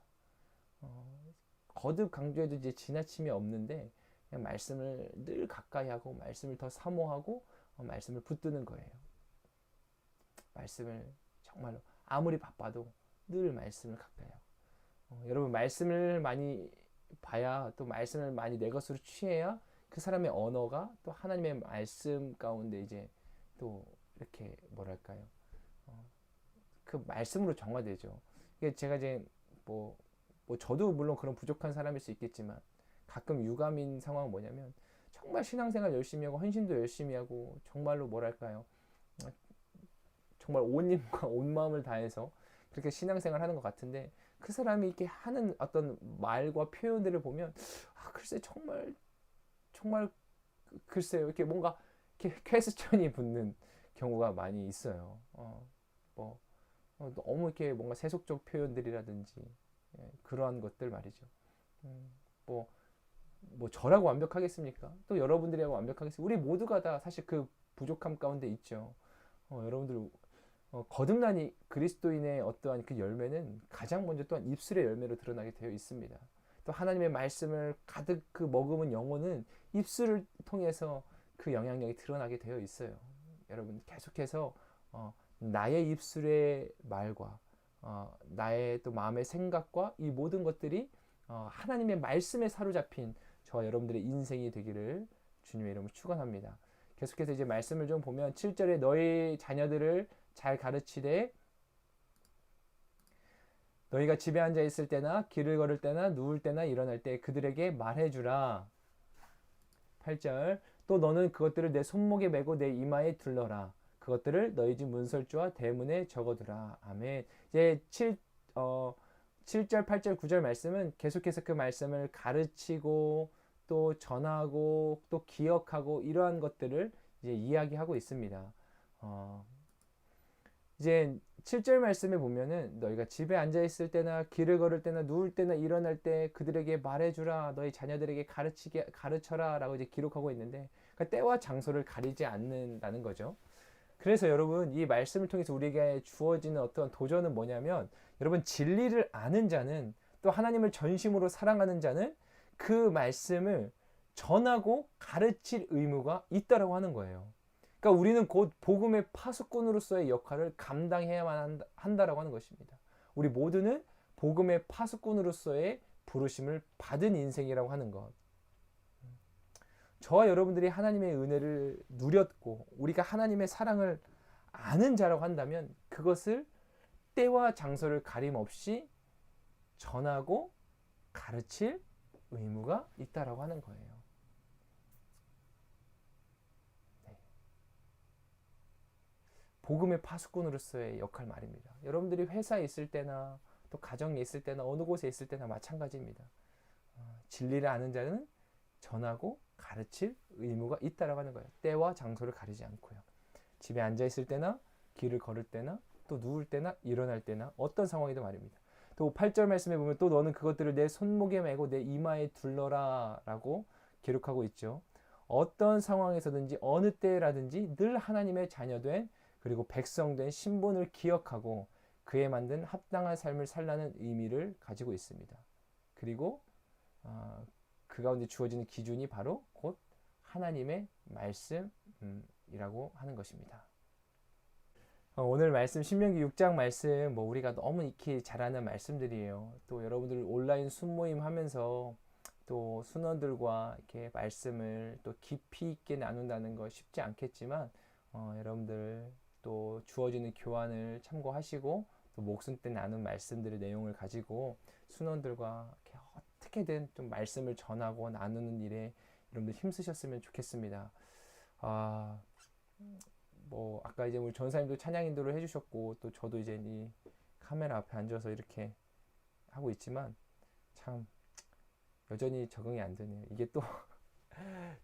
거듭 강조해도 이제 지나침이 없는데, 그냥 말씀을 늘 가까이 하고 말씀을 더 사모하고 말씀을 붙드는 거예요. 말씀을 정말로 아무리 바빠도 늘 말씀을 가까이 하고, 여러분, 말씀을 많이 봐야, 또 말씀을 많이 내 것으로 취해야 그 사람의 언어가 또 하나님의 말씀 가운데 이제 또 이렇게 뭐랄까요, 그 말씀으로 정화되죠. 이게 제가 이제 뭐 저도 물론 그런 부족한 사람일 수 있겠지만, 가끔 유감인 상황은 뭐냐면, 정말 신앙생활 열심히 하고 헌신도 열심히 하고 정말로 뭐랄까요, 정말 온 힘과 온 마음을 다해서 그렇게 신앙생활 하는 것 같은데, 그 사람이 이렇게 하는 어떤 말과 표현들을 보면, 글쎄 정말 글쎄요, 이렇게 뭔가 이렇게 퀘스천이 붙는 경우가 많이 있어요. 너무 이렇게 뭔가 세속적 표현들이라든지, 그러한 것들 말이죠. 뭐 저라고 완벽하겠습니까? 또 여러분들이라고 완벽하겠습니까? 우리 모두가 다 사실 그 부족함 가운데 있죠. 여러분들, 거듭난 그리스도인의 어떠한 그 열매는 가장 먼저 또한 입술의 열매로 드러나게 되어 있습니다. 또 하나님의 말씀을 가득 그 머금은 영혼은 입술을 통해서 그 영향력이 드러나게 되어 있어요. 여러분, 계속해서 나의 입술의 말과 나의 또 마음의 생각과 이 모든 것들이 하나님의 말씀에 사로잡힌 저와 여러분들의 인생이 되기를 주님의 이름으로 축원합니다. 계속해서 이제 말씀을 좀 보면, 7절에 너희 자녀들을 잘 가르치되 너희가 집에 앉아 있을 때나 길을 걸을 때나 누울 때나 일어날 때 그들에게 말해주라. 8절, 또 너는 그것들을 내 손목에 메고 내 이마에 둘러라. 그것들을 너희 집 문설주와 대문에 적어두라. 아멘. 이제 7절, 8절, 9절 말씀은 계속해서 그 말씀을 가르치고 또 전하고 또 기억하고 이러한 것들을 이제 이야기하고 있습니다. 이제 7절 말씀에 보면은 너희가 집에 앉아 있을 때나 길을 걸을 때나 누울 때나 일어날 때 그들에게 말해주라. 너희 자녀들에게 가르쳐라 라고 이제 기록하고 있는데, 그러니까 때와 장소를 가리지 않는다는 거죠. 그래서 여러분, 이 말씀을 통해서 우리에게 주어지는 어떤 도전은 뭐냐면, 여러분, 진리를 아는 자는, 또 하나님을 전심으로 사랑하는 자는 그 말씀을 전하고 가르칠 의무가 있다라고 하는 거예요. 그러니까 우리는 곧 복음의 파수꾼으로서의 역할을 감당해야만 한다라고 하는 것입니다. 우리 모두는 복음의 파수꾼으로서의 부르심을 받은 인생이라고 하는 것. 저와 여러분들이 하나님의 은혜를 누렸고 우리가 하나님의 사랑을 아는 자라고 한다면, 그것을 때와 장소를 가림없이 전하고 가르칠 의무가 있다라고 하는 거예요. 네. 복음의 파수꾼으로서의 역할 말입니다. 여러분들이 회사에 있을 때나 또 가정에 있을 때나 어느 곳에 있을 때나 마찬가지입니다. 진리를 아는 자는 전하고 가르칠 의무가 있다라고 하는 거예요. 때와 장소를 가리지 않고요. 집에 앉아 있을 때나 길을 걸을 때나 또 누울 때나 일어날 때나 어떤 상황이든 말입니다. 또 8절 말씀에 보면, 또 너는 그것들을 내 손목에 메고 내 이마에 둘러라 라고 기록하고 있죠. 어떤 상황에서든지 어느 때라든지 늘 하나님의 자녀된, 그리고 백성된 신분을 기억하고 그에 만든 합당한 삶을 살라는 의미를 가지고 있습니다. 그리고 그 가운데 주어지는 기준이 바로 곧 하나님의 말씀이라고 하는 것입니다. 오늘 말씀, 신명기 6장 말씀, 우리가 너무 익히 잘 아는 말씀들이에요. 또 여러분들 온라인 순모임 하면서 또 순원들과 이렇게 말씀을 또 깊이 있게 나눈다는 거 쉽지 않겠지만, 여러분들 또 주어지는 교환을 참고하시고 또 목숨 때 나눈 말씀들의 내용을 가지고 순원들과 이렇게 어떻게든 좀 말씀을 전하고 나누는 일에 여러분들 힘쓰셨으면 좋겠습니다. 뭐 아까 이제 우리 전사님도 찬양 인도를 해주셨고 또 저도 이제 이 카메라 앞에 앉아서 이렇게 하고 있지만 참 여전히 적응이 안 되네요. 이게 또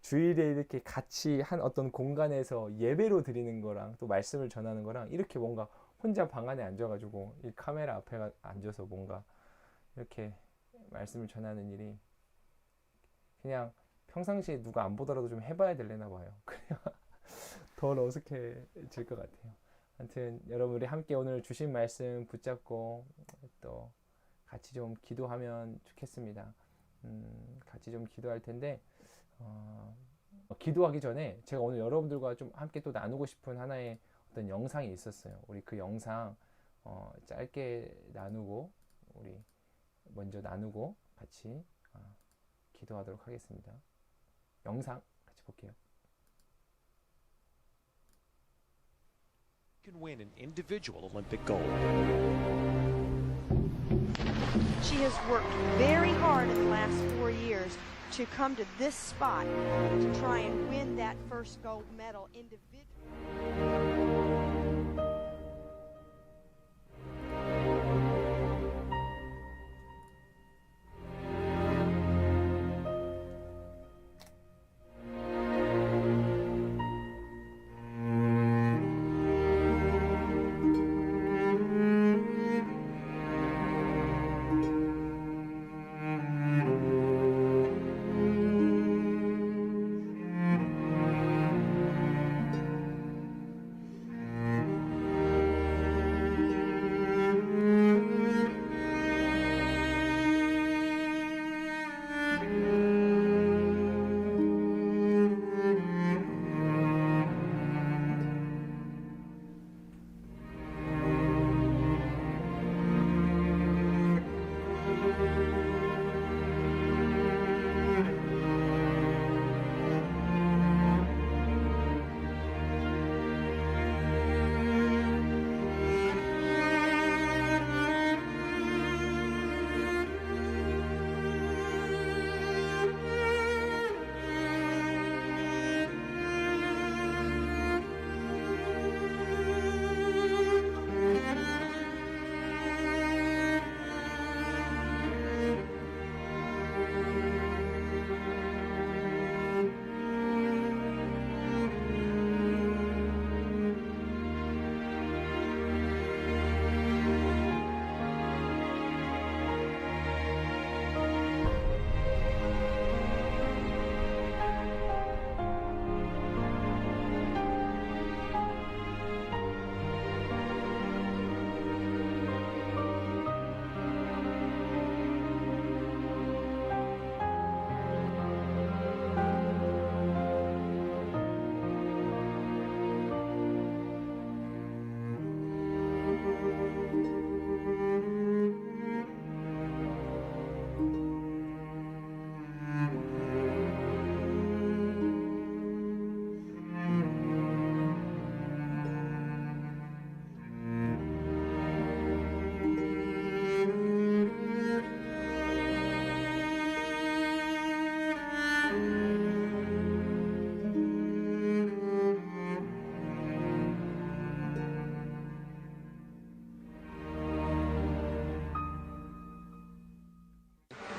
주일에 이렇게 같이 한 어떤 공간에서 예배로 드리는 거랑 또 말씀을 전하는 거랑 이렇게 뭔가 혼자 방 안에 앉아가지고 이 카메라 앞에 앉아서 뭔가 이렇게 말씀을 전하는 일이 그냥 평상시에 누가 안 보더라도 좀 해봐야 되려나 봐요. 그래야 더 어색해질 것 같아요. 아무튼 여러분들이 함께 오늘 주신 말씀 붙잡고 또 같이 좀 기도하면 좋겠습니다. 같이 좀 기도할 텐데 기도하기 전에 제가 오늘 여러분들과 좀 함께 또 나누고 싶은 하나의 어떤 영상이 있었어요. 우리 그 영상 짧게 나누고 우리 먼저 나누고 같이 기도하도록 하겠습니다. 영상 같이 볼게요.
Can win an individual Olympic gold.
She has worked very hard in the last 4 years to come to this spot to try and win that first gold medal individually.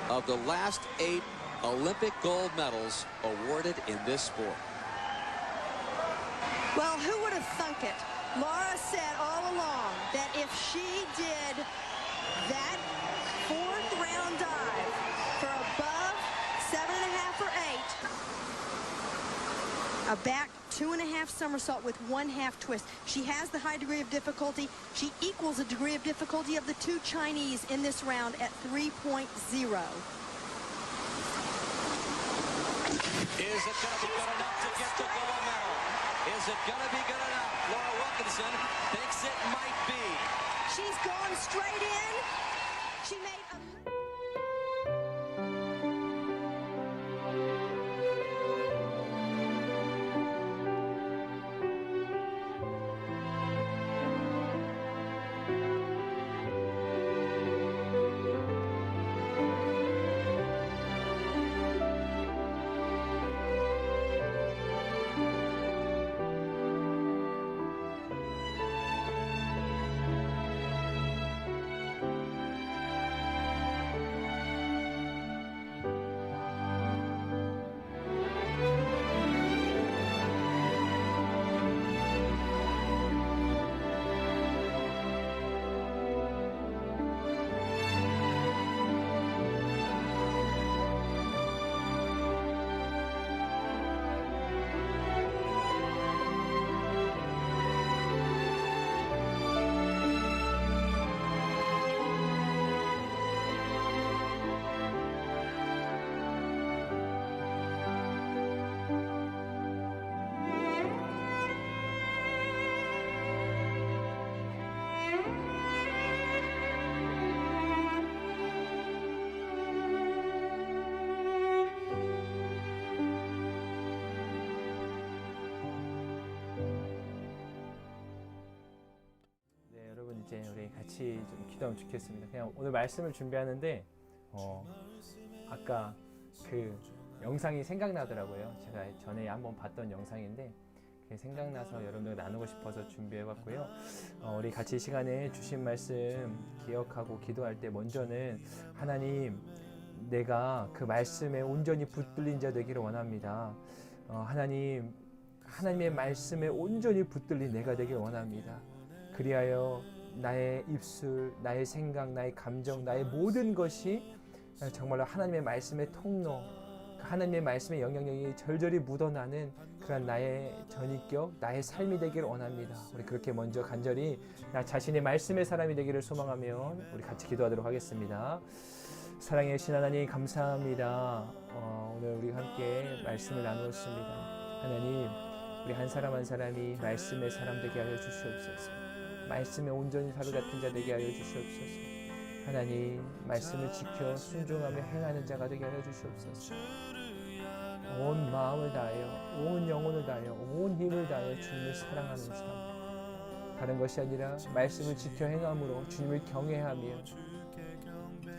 Of the last 8 Olympic gold medals awarded in this sport.
Well, who would have thunk it? Laura said all along that if she did that fourth round dive for above 7.5 or 8, a back 2.5 somersault with 1/2 twist. She has the high degree of difficulty. She equals the degree of difficulty of the 2 Chinese in this round at 3.0.
Is it going to be good enough to get the gold medal? Is it going to be good enough? Laura Wilkinson thinks it might be.
She's gone straight in. She made a...
같이 좀 기도하면 좋겠습니다. 그냥 오늘 말씀을 준비하는데 아까 그 영상이 생각나더라고요. 제가 전에 한번 봤던 영상인데 그게 생각나서 여러분들 나누고 싶어서 준비해봤고요. 우리 같이 이 시간에 주신 말씀 기억하고 기도할 때 먼저는 하나님, 내가 그 말씀에 온전히 붙들린 자 되기를 원합니다. 하나님의 말씀에 온전히 붙들린 내가 되길 원합니다. 그리하여 나의 입술, 나의 생각, 나의 감정, 나의 모든 것이 정말로 하나님의 말씀의 통로, 하나님의 말씀의 영향력이 절절히 묻어나는 그런 나의 전인격, 나의 삶이 되기를 원합니다. 우리 그렇게 먼저 간절히 나 자신의 말씀의 사람이 되기를 소망하며 우리 같이 기도하도록 하겠습니다. 사랑의 신 하나님, 감사합니다. 오늘 우리 함께 말씀을 나누었습니다. 하나님, 우리 한 사람 한 사람이 말씀의 사람 되게 하여 주시옵소서. 말씀에 온전히 사로잡힌 자 되게 하여 주시옵소서. 하나님, 말씀을 지켜 순종하며 행하는 자가 되게 하여 주시옵소서. 온 마음을 다하여, 온 영혼을 다하여, 온 힘을 다하여 주님을 사랑하는 삶, 다른 것이 아니라 말씀을 지켜 행함으로 주님을 경외하며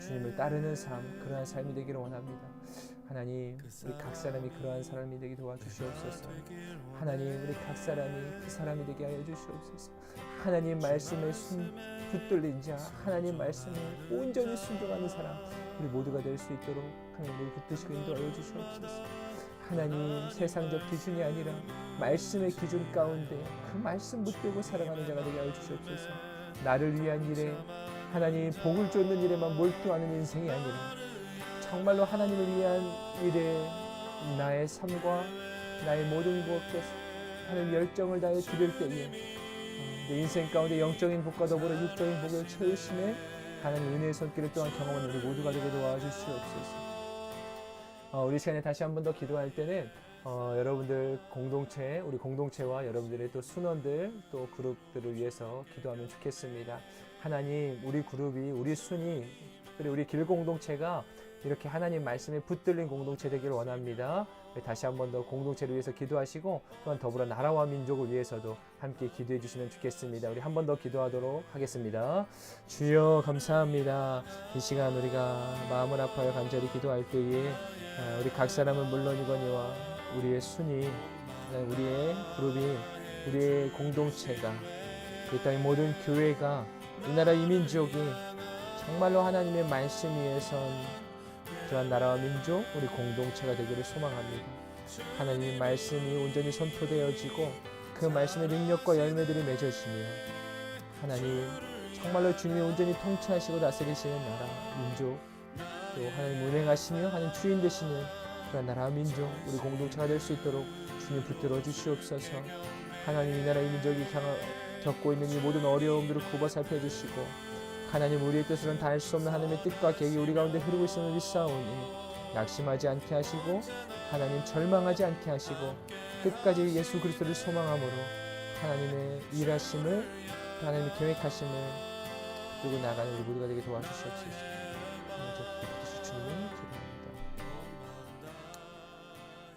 주님을 따르는 삶, 그러한 삶이 되기를 원합니다. 하나님, 우리 각 사람이 그러한 사람이 되게 도와주시옵소서. 하나님, 우리 각 사람이 그 사람이 되게 하여 주시옵소서. 하나님 말씀에 붙들린 자, 하나님 말씀에 온전히 순종하는 사람, 우리 모두가 될 수 있도록 하나님 우리 붙드시고 인도하여 주시옵소서. 하나님, 세상적 기준이 아니라 말씀의 기준 가운데 그 말씀 붙들고 살아가는 자가 되게 하여 주시옵소서. 나를 위한 일에, 하나님 복을 쫓는 일에만 몰두하는 인생이 아니라 정말로 하나님을 위한 일에 나의 삶과 나의 모든 것께서 하나님 열정을 다해 드릴 때에 내 인생 가운데 영적인 복과 더불어 육적인 복을 채우심에 하나님 은혜의 손길을 또한 경험하는 우리 모두가 되게 도와주시옵소서. 우리 시간에 다시 한 번 더 기도할 때는 여러분들 공동체, 우리 공동체와 여러분들의 또 순원들, 또 그룹들을 위해서 기도하면 좋겠습니다. 하나님, 우리 그룹이, 우리 순이, 그리고 우리 길 공동체가 이렇게 하나님 말씀에 붙들린 공동체 되기를 원합니다. 다시 한 번 더 공동체를 위해서 기도하시고 또한 더불어 나라와 민족을 위해서도 함께 기도해 주시면 좋겠습니다. 우리 한 번 더 기도하도록 하겠습니다. 주여, 감사합니다. 이 시간 우리가 마음을 아파요 간절히 기도할 때에 우리 각 사람은 물론이거니와 우리의 순이, 우리의 그룹이, 우리의 공동체가, 이 땅의 모든 교회가, 이 나라 이 민족이 정말로 하나님의 말씀 위에 선 그러한 나라와 민족, 우리 공동체가 되기를 소망합니다. 하나님의 말씀이 온전히 선포되어지고 그 말씀의 능력과 열매들이 맺어지며 하나님, 정말로 주님이 온전히 통치하시고 다스리시는 나라, 민족, 또 하나님 운행하시며 하나님 주인 되시는 그런 나라와 민족, 우리 공동체가 될 수 있도록 주님 붙들어 주시옵소서. 하나님, 이 나라 이 민족이 겪고 있는 이 모든 어려움들을 굽어 살펴주시고 하나님, 우리의 뜻으로는 다 할 수 없는 하나님의 뜻과 계획이 우리 가운데 흐르고 있음을 믿사오니 낙심하지 않게 하시고 하나님 절망하지 않게 하시고 끝까지 예수 그리스도를 소망함으로 하나님의 일하심을, 하나님의 계획하심을 들고 나가는 우리 모두가 되게 도와주시옵소서. 주님을 기도합니다.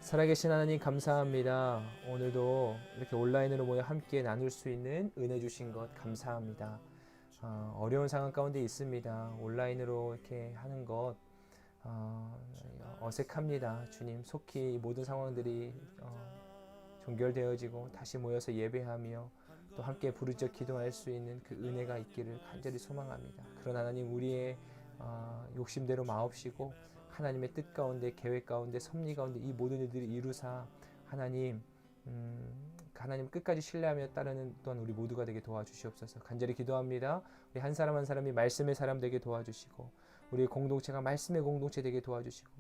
살아계신 하나님, 감사합니다. 오늘도 이렇게 온라인으로 모여 함께 나눌 수 있는 은혜 주신 것 감사합니다. 어려운 상황 가운데 있습니다. 온라인으로 이렇게 하는 것 어색합니다. 주님, 속히 모든 상황들이 종결되어지고 다시 모여서 예배하며 또 함께 부르짖어 기도할 수 있는 그 은혜가 있기를 간절히 소망합니다. 그러나 하나님, 우리의 욕심대로 마옵시고 하나님의 뜻 가운데, 계획 가운데, 섭리 가운데 이 모든 일들이 이루사 하나님 끝까지 신뢰하며 따르는 또한 우리 모두가 되게 도와주시옵소서. 간절히 기도합니다. 우리 한 사람 한 사람이 말씀의 사람 되게 도와주시고 우리 공동체가 말씀의 공동체 되게 도와주시고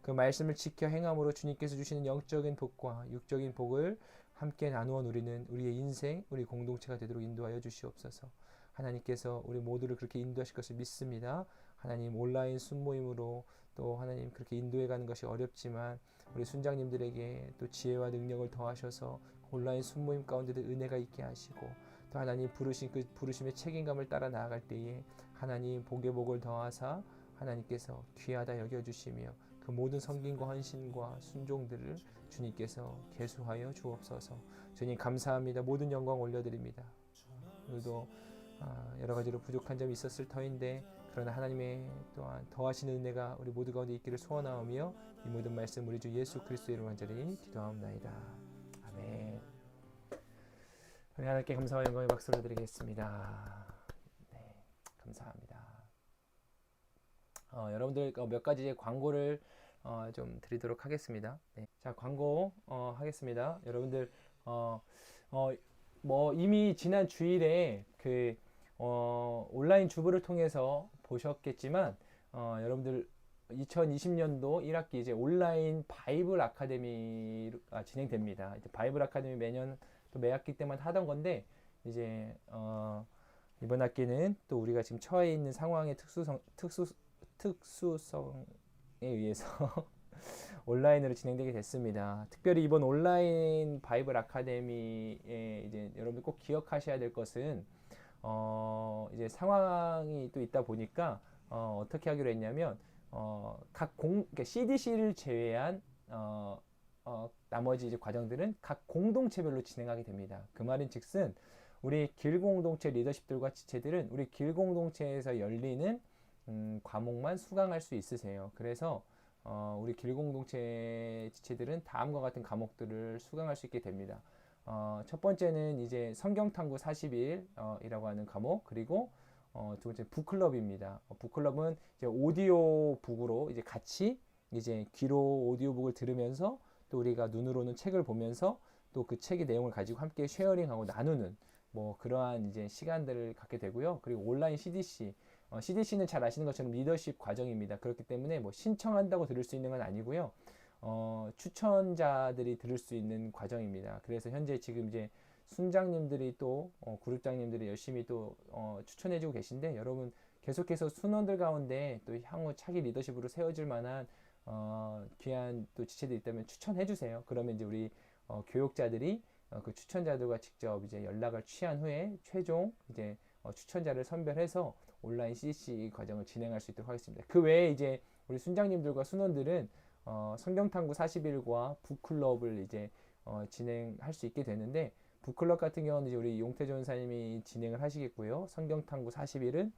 그 말씀을 지켜 행함으로 주님께서 주시는 영적인 복과 육적인 복을 함께 나누어 누리는 우리의 인생, 우리 공동체가 되도록 인도하여 주시옵소서. 하나님께서 우리 모두를 그렇게 인도하실 것을 믿습니다. 하나님, 온라인 순모임으로 또 하나님 그렇게 인도해가는 것이 어렵지만 우리 순장님들에게 또 지혜와 능력을 더하셔서 온라인 순모임 가운데도 은혜가 있게 하시고 또 하나님 부르신 그 부르심의 책임감을 따라 나아갈 때에 하나님 복의 복을 더하사 하나님께서 귀하다 여겨주시며 그 모든 섬김과 헌신과 순종들을 주님께서 계수하여 주옵소서. 주님, 감사합니다. 모든 영광 올려드립니다. 오늘도 여러 가지로 부족한 점이 있었을 터인데 그러나 하나님의 또한 더하시는 은혜가 우리 모두 가운데 있기를 소원하오며 이 모든 말씀 우리 주 예수 그리스도의 이름으로 간절히 기도하옵나이다. 아멘. 우리 하나님께 감사와 영광의 박수를 드리겠습니다. 네, 감사합니다. 여러분들 몇 가지 광고를 좀 드리도록 하겠습니다. 네. 자, 광고 하겠습니다. 여러분들 뭐 이미 지난 주일에 그 온라인 주부를 통해서 보셨겠지만 여러분들 2020년도 1학기 이제 온라인 바이블 아카데미가 진행됩니다. 이제 바이블 아카데미 매년 또 매 학기 때만 하던 건데 이제 이번 학기는 또 우리가 지금 처해 있는 상황의 특수성에 의해서 온라인으로 진행되게 됐습니다. 특별히 이번 온라인 바이블 아카데미에 이제 여러분들 꼭 기억하셔야 될 것은 이제 상황이 또 있다 보니까 어떻게 하기로 했냐면 그러니까 CDC를 제외한 나머지 이제 과정들은 각 공동체별로 진행하게 됩니다. 그 말인즉슨 우리 길공동체 리더십들과 지체들은 우리 길공동체에서 열리는 과목만 수강할 수 있으세요. 그래서 우리 길공동체 지체들은 다음과 같은 과목들을 수강할 수 있게 됩니다. 첫 번째는 이제 성경탐구 40일이라고 하는 과목, 그리고 두 번째 북클럽입니다. 북클럽은 이제 오디오 북으로 이제 같이 이제 귀로 오디오북을 들으면서 또 우리가 눈으로는 책을 보면서 또 그 책의 내용을 가지고 함께 쉐어링하고 나누는 뭐 그러한 이제 시간들을 갖게 되고요. 그리고 온라인 CDC, CDC는 잘 아시는 것처럼 리더십 과정입니다. 그렇기 때문에 뭐 신청한다고 들을 수 있는 건 아니고요. 추천자들이 들을 수 있는 과정입니다. 그래서 현재 지금 이제 순장님들이 또 그룹장님들이 열심히 또 추천해주고 계신데 여러분 계속해서 순원들 가운데 또 향후 차기 리더십으로 세워질 만한 귀한 또 지체들이 있다면 추천해 주세요. 그러면 이제 우리 교육자들이 그 추천자들과 직접 이제 연락을 취한 후에 최종 이제 추천자를 선별해서 온라인 CDC 과정을 진행할 수 있도록 하겠습니다. 그 외에 이제 우리 순장님들과 순원들은 성경탐구 40일과 북클럽을 이제 진행할 수 있게 되는데 북클럽 같은 경우는 이제 우리 용태 전사님이 진행을 하시겠고요. 성경탐구 40일은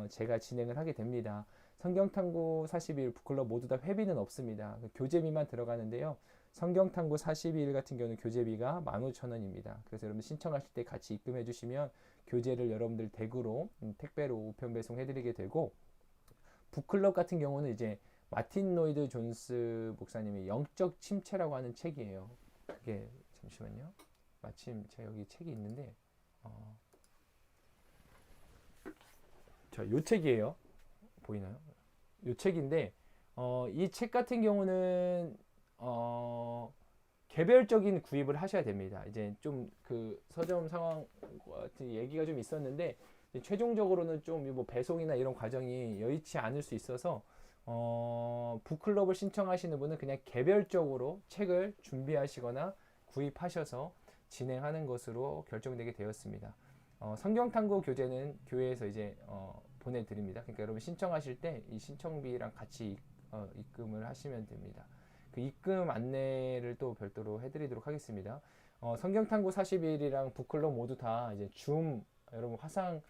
제가 진행을 하게 됩니다. 성경탐구 40일 북클럽 모두 다 회비는 없습니다. 교재비만 들어가는데요. 성경탐구 40일 같은 경우는 교재비가 15,000원입니다. 그래서 여러분 신청하실 때 같이 입금해 주시면 교재를 여러분들 댁으로 택배로 우편 배송해 드리게 되고, 북클럽 같은 경우는 이제 마틴 로이드 존스 목사님의 영적 침체라고 하는 책이에요. 그게 잠시만요. 마침 제가 여기 책이 있는데 요 책이에요. 보이나요? 요 책인데 이 책 같은 경우는 개별적인 구입을 하셔야 됩니다. 이제 좀 그 서점 상황 같은 얘기가 좀 있었는데 최종적으로는 좀 뭐 배송이나 이런 과정이 여의치 않을 수 있어서 북클럽을 신청하시는 분은 그냥 개별적으로 책을 준비하시거나 구입하셔서 진행하는 것으로 결정되게 되었습니다. 성경탐구 교재는 교회에서 이제 보내드립니다. 그러니까 여러분 신청하실 때 이 신청비랑 같이 입금을 하시면 됩니다. 그 입금 안내를 또 별도로 해드리도록 하겠습니다. 성경탐구 40일이랑 북클럽 모두 다 이제 줌, 여러분 화상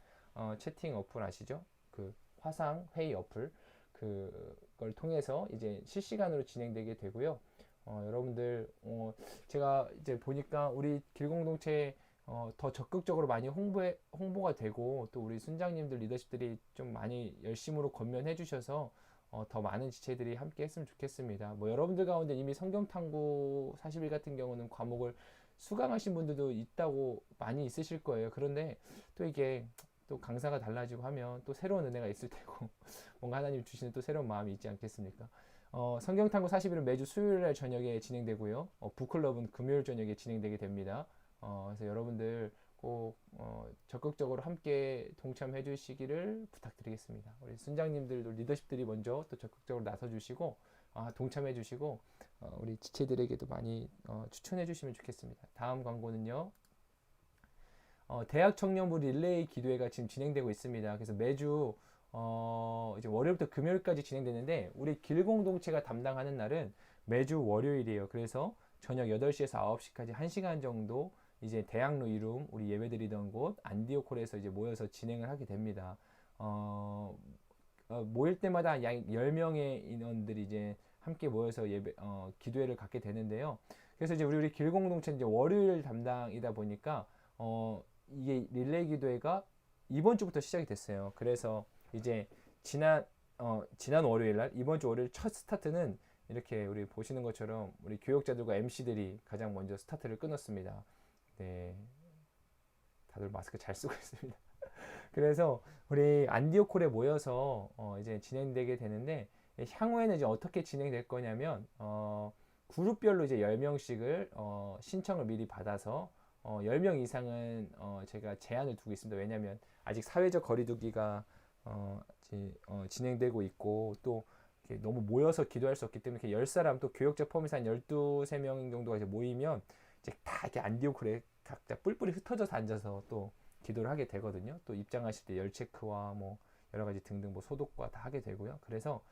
채팅 어플 아시죠? 그 화상 회의 어플 그걸 통해서 이제 실시간으로 진행되게 되고요. 여러분들 제가 이제 보니까 우리 길공동체 더 적극적으로 많이 홍보가 되고 또 우리 순장님들 리더십들이 좀 많이 열심으로 권면해 주셔서 더 많은 지체들이 함께 했으면 좋겠습니다. 뭐 여러분들 가운데 이미 성경탐구 40일 같은 경우는 과목을 수강하신 분들도 있다고 많이 있으실 거예요. 그런데 또 이게 또 강사가 달라지고 하면 또 새로운 은혜가 있을 테고 뭔가 하나님 주시는 또 새로운 마음이 있지 않겠습니까? 성경탐구 40일은 매주 수요일날 저녁에 진행되고요. 북클럽은 금요일 저녁에 진행되게 됩니다. 그래서 여러분들 꼭 적극적으로 함께 동참해 주시기를 부탁드리겠습니다. 우리 순장님들도 리더십들이 먼저 또 적극적으로 나서 주시고 동참해 주시고 우리 지체들에게도 많이 추천해 주시면 좋겠습니다. 다음 광고는요. 대학 청년부 릴레이 기도회가 지금 진행되고 있습니다. 그래서 매주 이제 월요일부터 금요일까지 진행되는데 우리 길공동체가 담당하는 날은 매주 월요일이에요. 그래서 저녁 8시에서 9시까지 1시간 정도 이제 대학로 이룸 우리 예배드리던 곳 안디오콜에서 이제 모여서 진행을 하게 됩니다. 모일 때마다 약 10명의 인원들이 이제 함께 모여서 기도회를 갖게 되는데요. 그래서 이제 우리 길공동체 이제 월요일 담당이다 보니까 이게 릴레이 기도회가 이번 주부터 시작이 됐어요. 그래서 이제 지난 월요일 날 이번 주 월요일 첫 스타트는 이렇게 우리 보시는 것처럼 우리 교역자들과 MC들이 가장 먼저 스타트를 끊었습니다. 네, 다들 마스크 잘 쓰고 있습니다. 그래서 우리 안디오콜에 모여서 이제 진행되게 되는데 향후에는 이제 어떻게 진행될 거냐면 그룹별로 이제 10명씩을 신청을 미리 받아서 10명 이상은 제가 제한을 두고 있습니다. 왜냐하면 아직 사회적 거리두기가 진행되고 있고 또 이렇게 너무 모여서 기도할 수 없기 때문에 이렇게 10사람 또 교역자 포함해서 한 12~13명 정도가 이제 모이면 이제 다 이렇게 안디오콜에 각자 뿔뿔이 흩어져서 앉아서 또 기도를 하게 되거든요. 또 입장하실 때 열 체크와 뭐 여러 가지 등등 뭐 소독과 다 하게 되고요. 그래서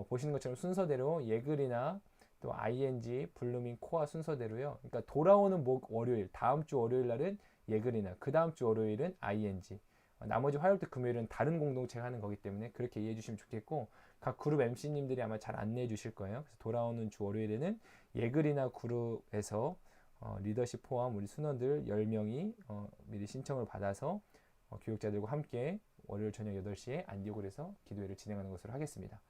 보시는 것처럼 순서대로 예글이나 또 ING, 블루밍, 코아 순서대로요. 그러니까 돌아오는 월요일, 다음 주 월요일 날은 예글이나 그 다음 주 월요일은 ING. 나머지 화요일부터 금요일은 다른 공동체가 하는 거기 때문에 그렇게 이해해 주시면 좋겠고 각 그룹 MC님들이 아마 잘 안내해 주실 거예요. 그래서 돌아오는 주 월요일에는 예글이나 그룹에서 리더십 포함 우리 순원들 10명이 미리 신청을 받아서 교육자들과 함께 월요일 저녁 8시에 안디오골에서 기도회를 진행하는 것으로 하겠습니다.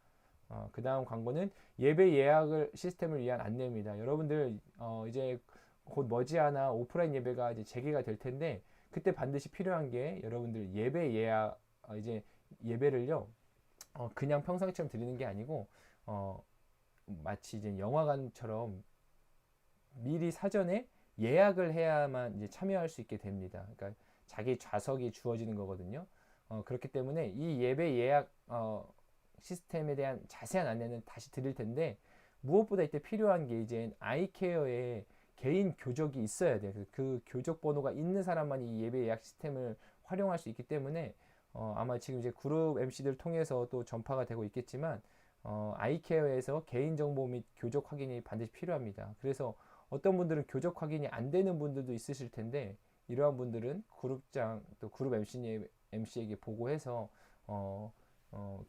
그 다음 광고는 예배 예약을 시스템을 위한 안내입니다. 여러분들 이제 곧 머지않아 오프라인 예배가 이제 재개가 될 텐데 그때 반드시 필요한 게 여러분들 예배 예약 이제 예배를요 그냥 평상시처럼 드리는 게 아니고 마치 이제 영화관처럼 미리 사전에 예약을 해야만 이제 참여할 수 있게 됩니다. 그러니까 자기 좌석이 주어지는 거거든요. 그렇기 때문에 이 예배 예약 시스템에 대한 자세한 안내는 다시 드릴 텐데 무엇보다 이때 필요한 게 이제 아이케어에 개인 교적이 있어야 돼요. 그 교적 번호가 있는 사람만이 이 예배 예약 시스템을 활용할 수 있기 때문에 아마 지금 이제 그룹 MC들 통해서 또 전파가 되고 있겠지만 아이케어에서 개인정보 및 교적 확인이 반드시 필요합니다. 그래서 어떤 분들은 교적 확인이 안 되는 분들도 있으실 텐데 이러한 분들은 그룹장 또 그룹 MC에게 보고해서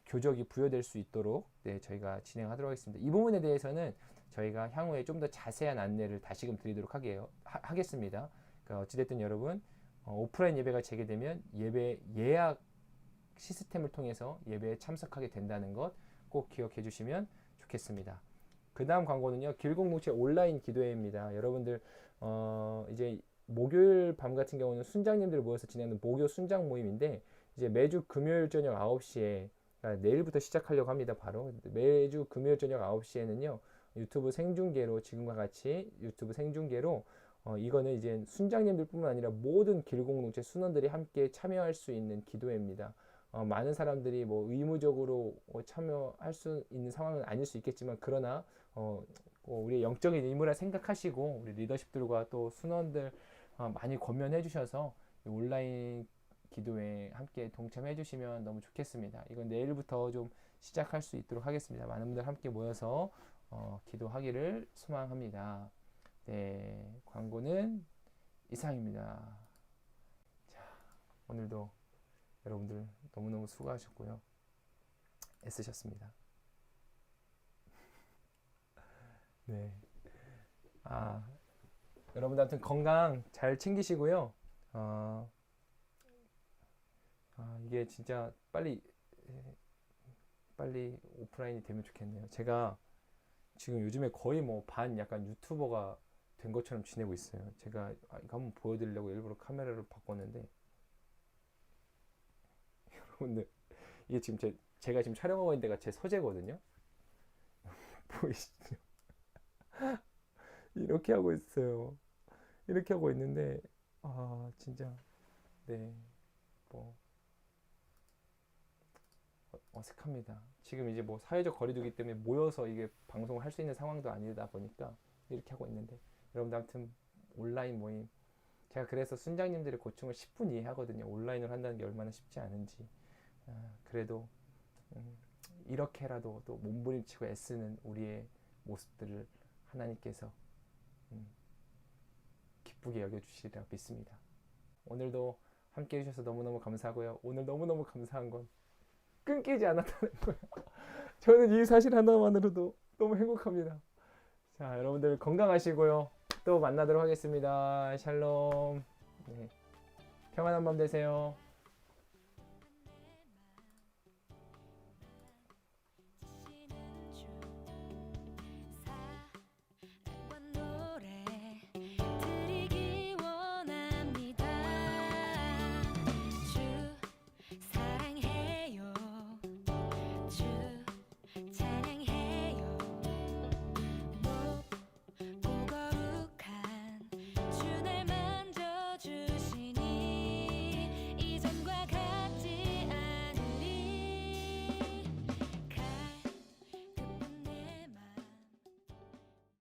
교적이 부여될 수 있도록 저희가 진행하도록 하겠습니다. 이 부분에 대해서는 저희가 향후에 좀 더 자세한 안내를 다시금 드리도록 하겠습니다. 그러니까 어찌됐든 여러분 오프라인 예배가 재개되면 예배 예약 시스템을 통해서 예배에 참석하게 된다는 것 꼭 기억해 주시면 좋겠습니다. 그 다음 광고는요. 길공동체 온라인 기도회입니다. 여러분들 이제 목요일 밤 같은 경우는 순장님들 모여서 진행하는 목요 순장 모임인데 이제 매주 금요일 저녁 9시에 그러니까 내일부터 시작하려고 합니다. 바로 매주 금요일 저녁 9시에는요. 유튜브 생중계로 지금과 같이 유튜브 생중계로 이거는 이제 순장님들 뿐만 아니라 모든 길공동체 순원들이 함께 참여할 수 있는 기도회입니다. 많은 사람들이 뭐 의무적으로 참여할 수 있는 상황은 아닐 수 있겠지만 그러나 우리의 영적인 의무라 생각하시고 우리 리더십들과 또 순원들 많이 권면해 주셔서 온라인 기도에 함께 동참해 주시면 너무 좋겠습니다. 이건 내일부터 좀 시작할 수 있도록 하겠습니다. 많은 분들 함께 모여서 기도하기를 소망합니다. 네, 광고는 이상입니다. 자, 오늘도 여러분들 너무너무 수고하셨고요. 애쓰셨습니다. 네. 여러분들 아무튼 건강 잘 챙기시고요. 이게 진짜 빨리 오프라인이 되면 좋겠네요. 제가 지금 요즘에 거의 뭐 반 약간 유튜버가 된 것처럼 지내고 있어요. 제가 이거 한번 보여드리려고 일부러 카메라를 바꿨는데 여러분들 이게 지금 제가 지금 촬영하고 있는 데가 제 서재거든요. 보이시죠? 이렇게 하고 있어요. 이렇게 하고 있는데 진짜 네 뭐 어색합니다. 지금 이제 뭐 사회적 거리두기 때문에 모여서 이게 방송을 할 수 있는 상황도 아니다 보니까 이렇게 하고 있는데 여러분들 아무튼 온라인 모임 제가 그래서 순장님들의 고충을 10분 이해하거든요. 온라인으로 한다는 게 얼마나 쉽지 않은지. 그래도 이렇게라도 또 몸부림치고 애쓰는 우리의 모습들을 하나님께서 기쁘게 여겨주시리라 믿습니다. 오늘도 함께 해주셔서 너무너무 감사하고요. 오늘 너무너무 감사한 건 끊기지 않았다는 거예요. 저는 이 사실 하나만으로도 너무 행복합니다. 자, 여러분들 건강하시고요. 또 만나도록 하겠습니다. 샬롬. 네. 평안한 밤 되세요.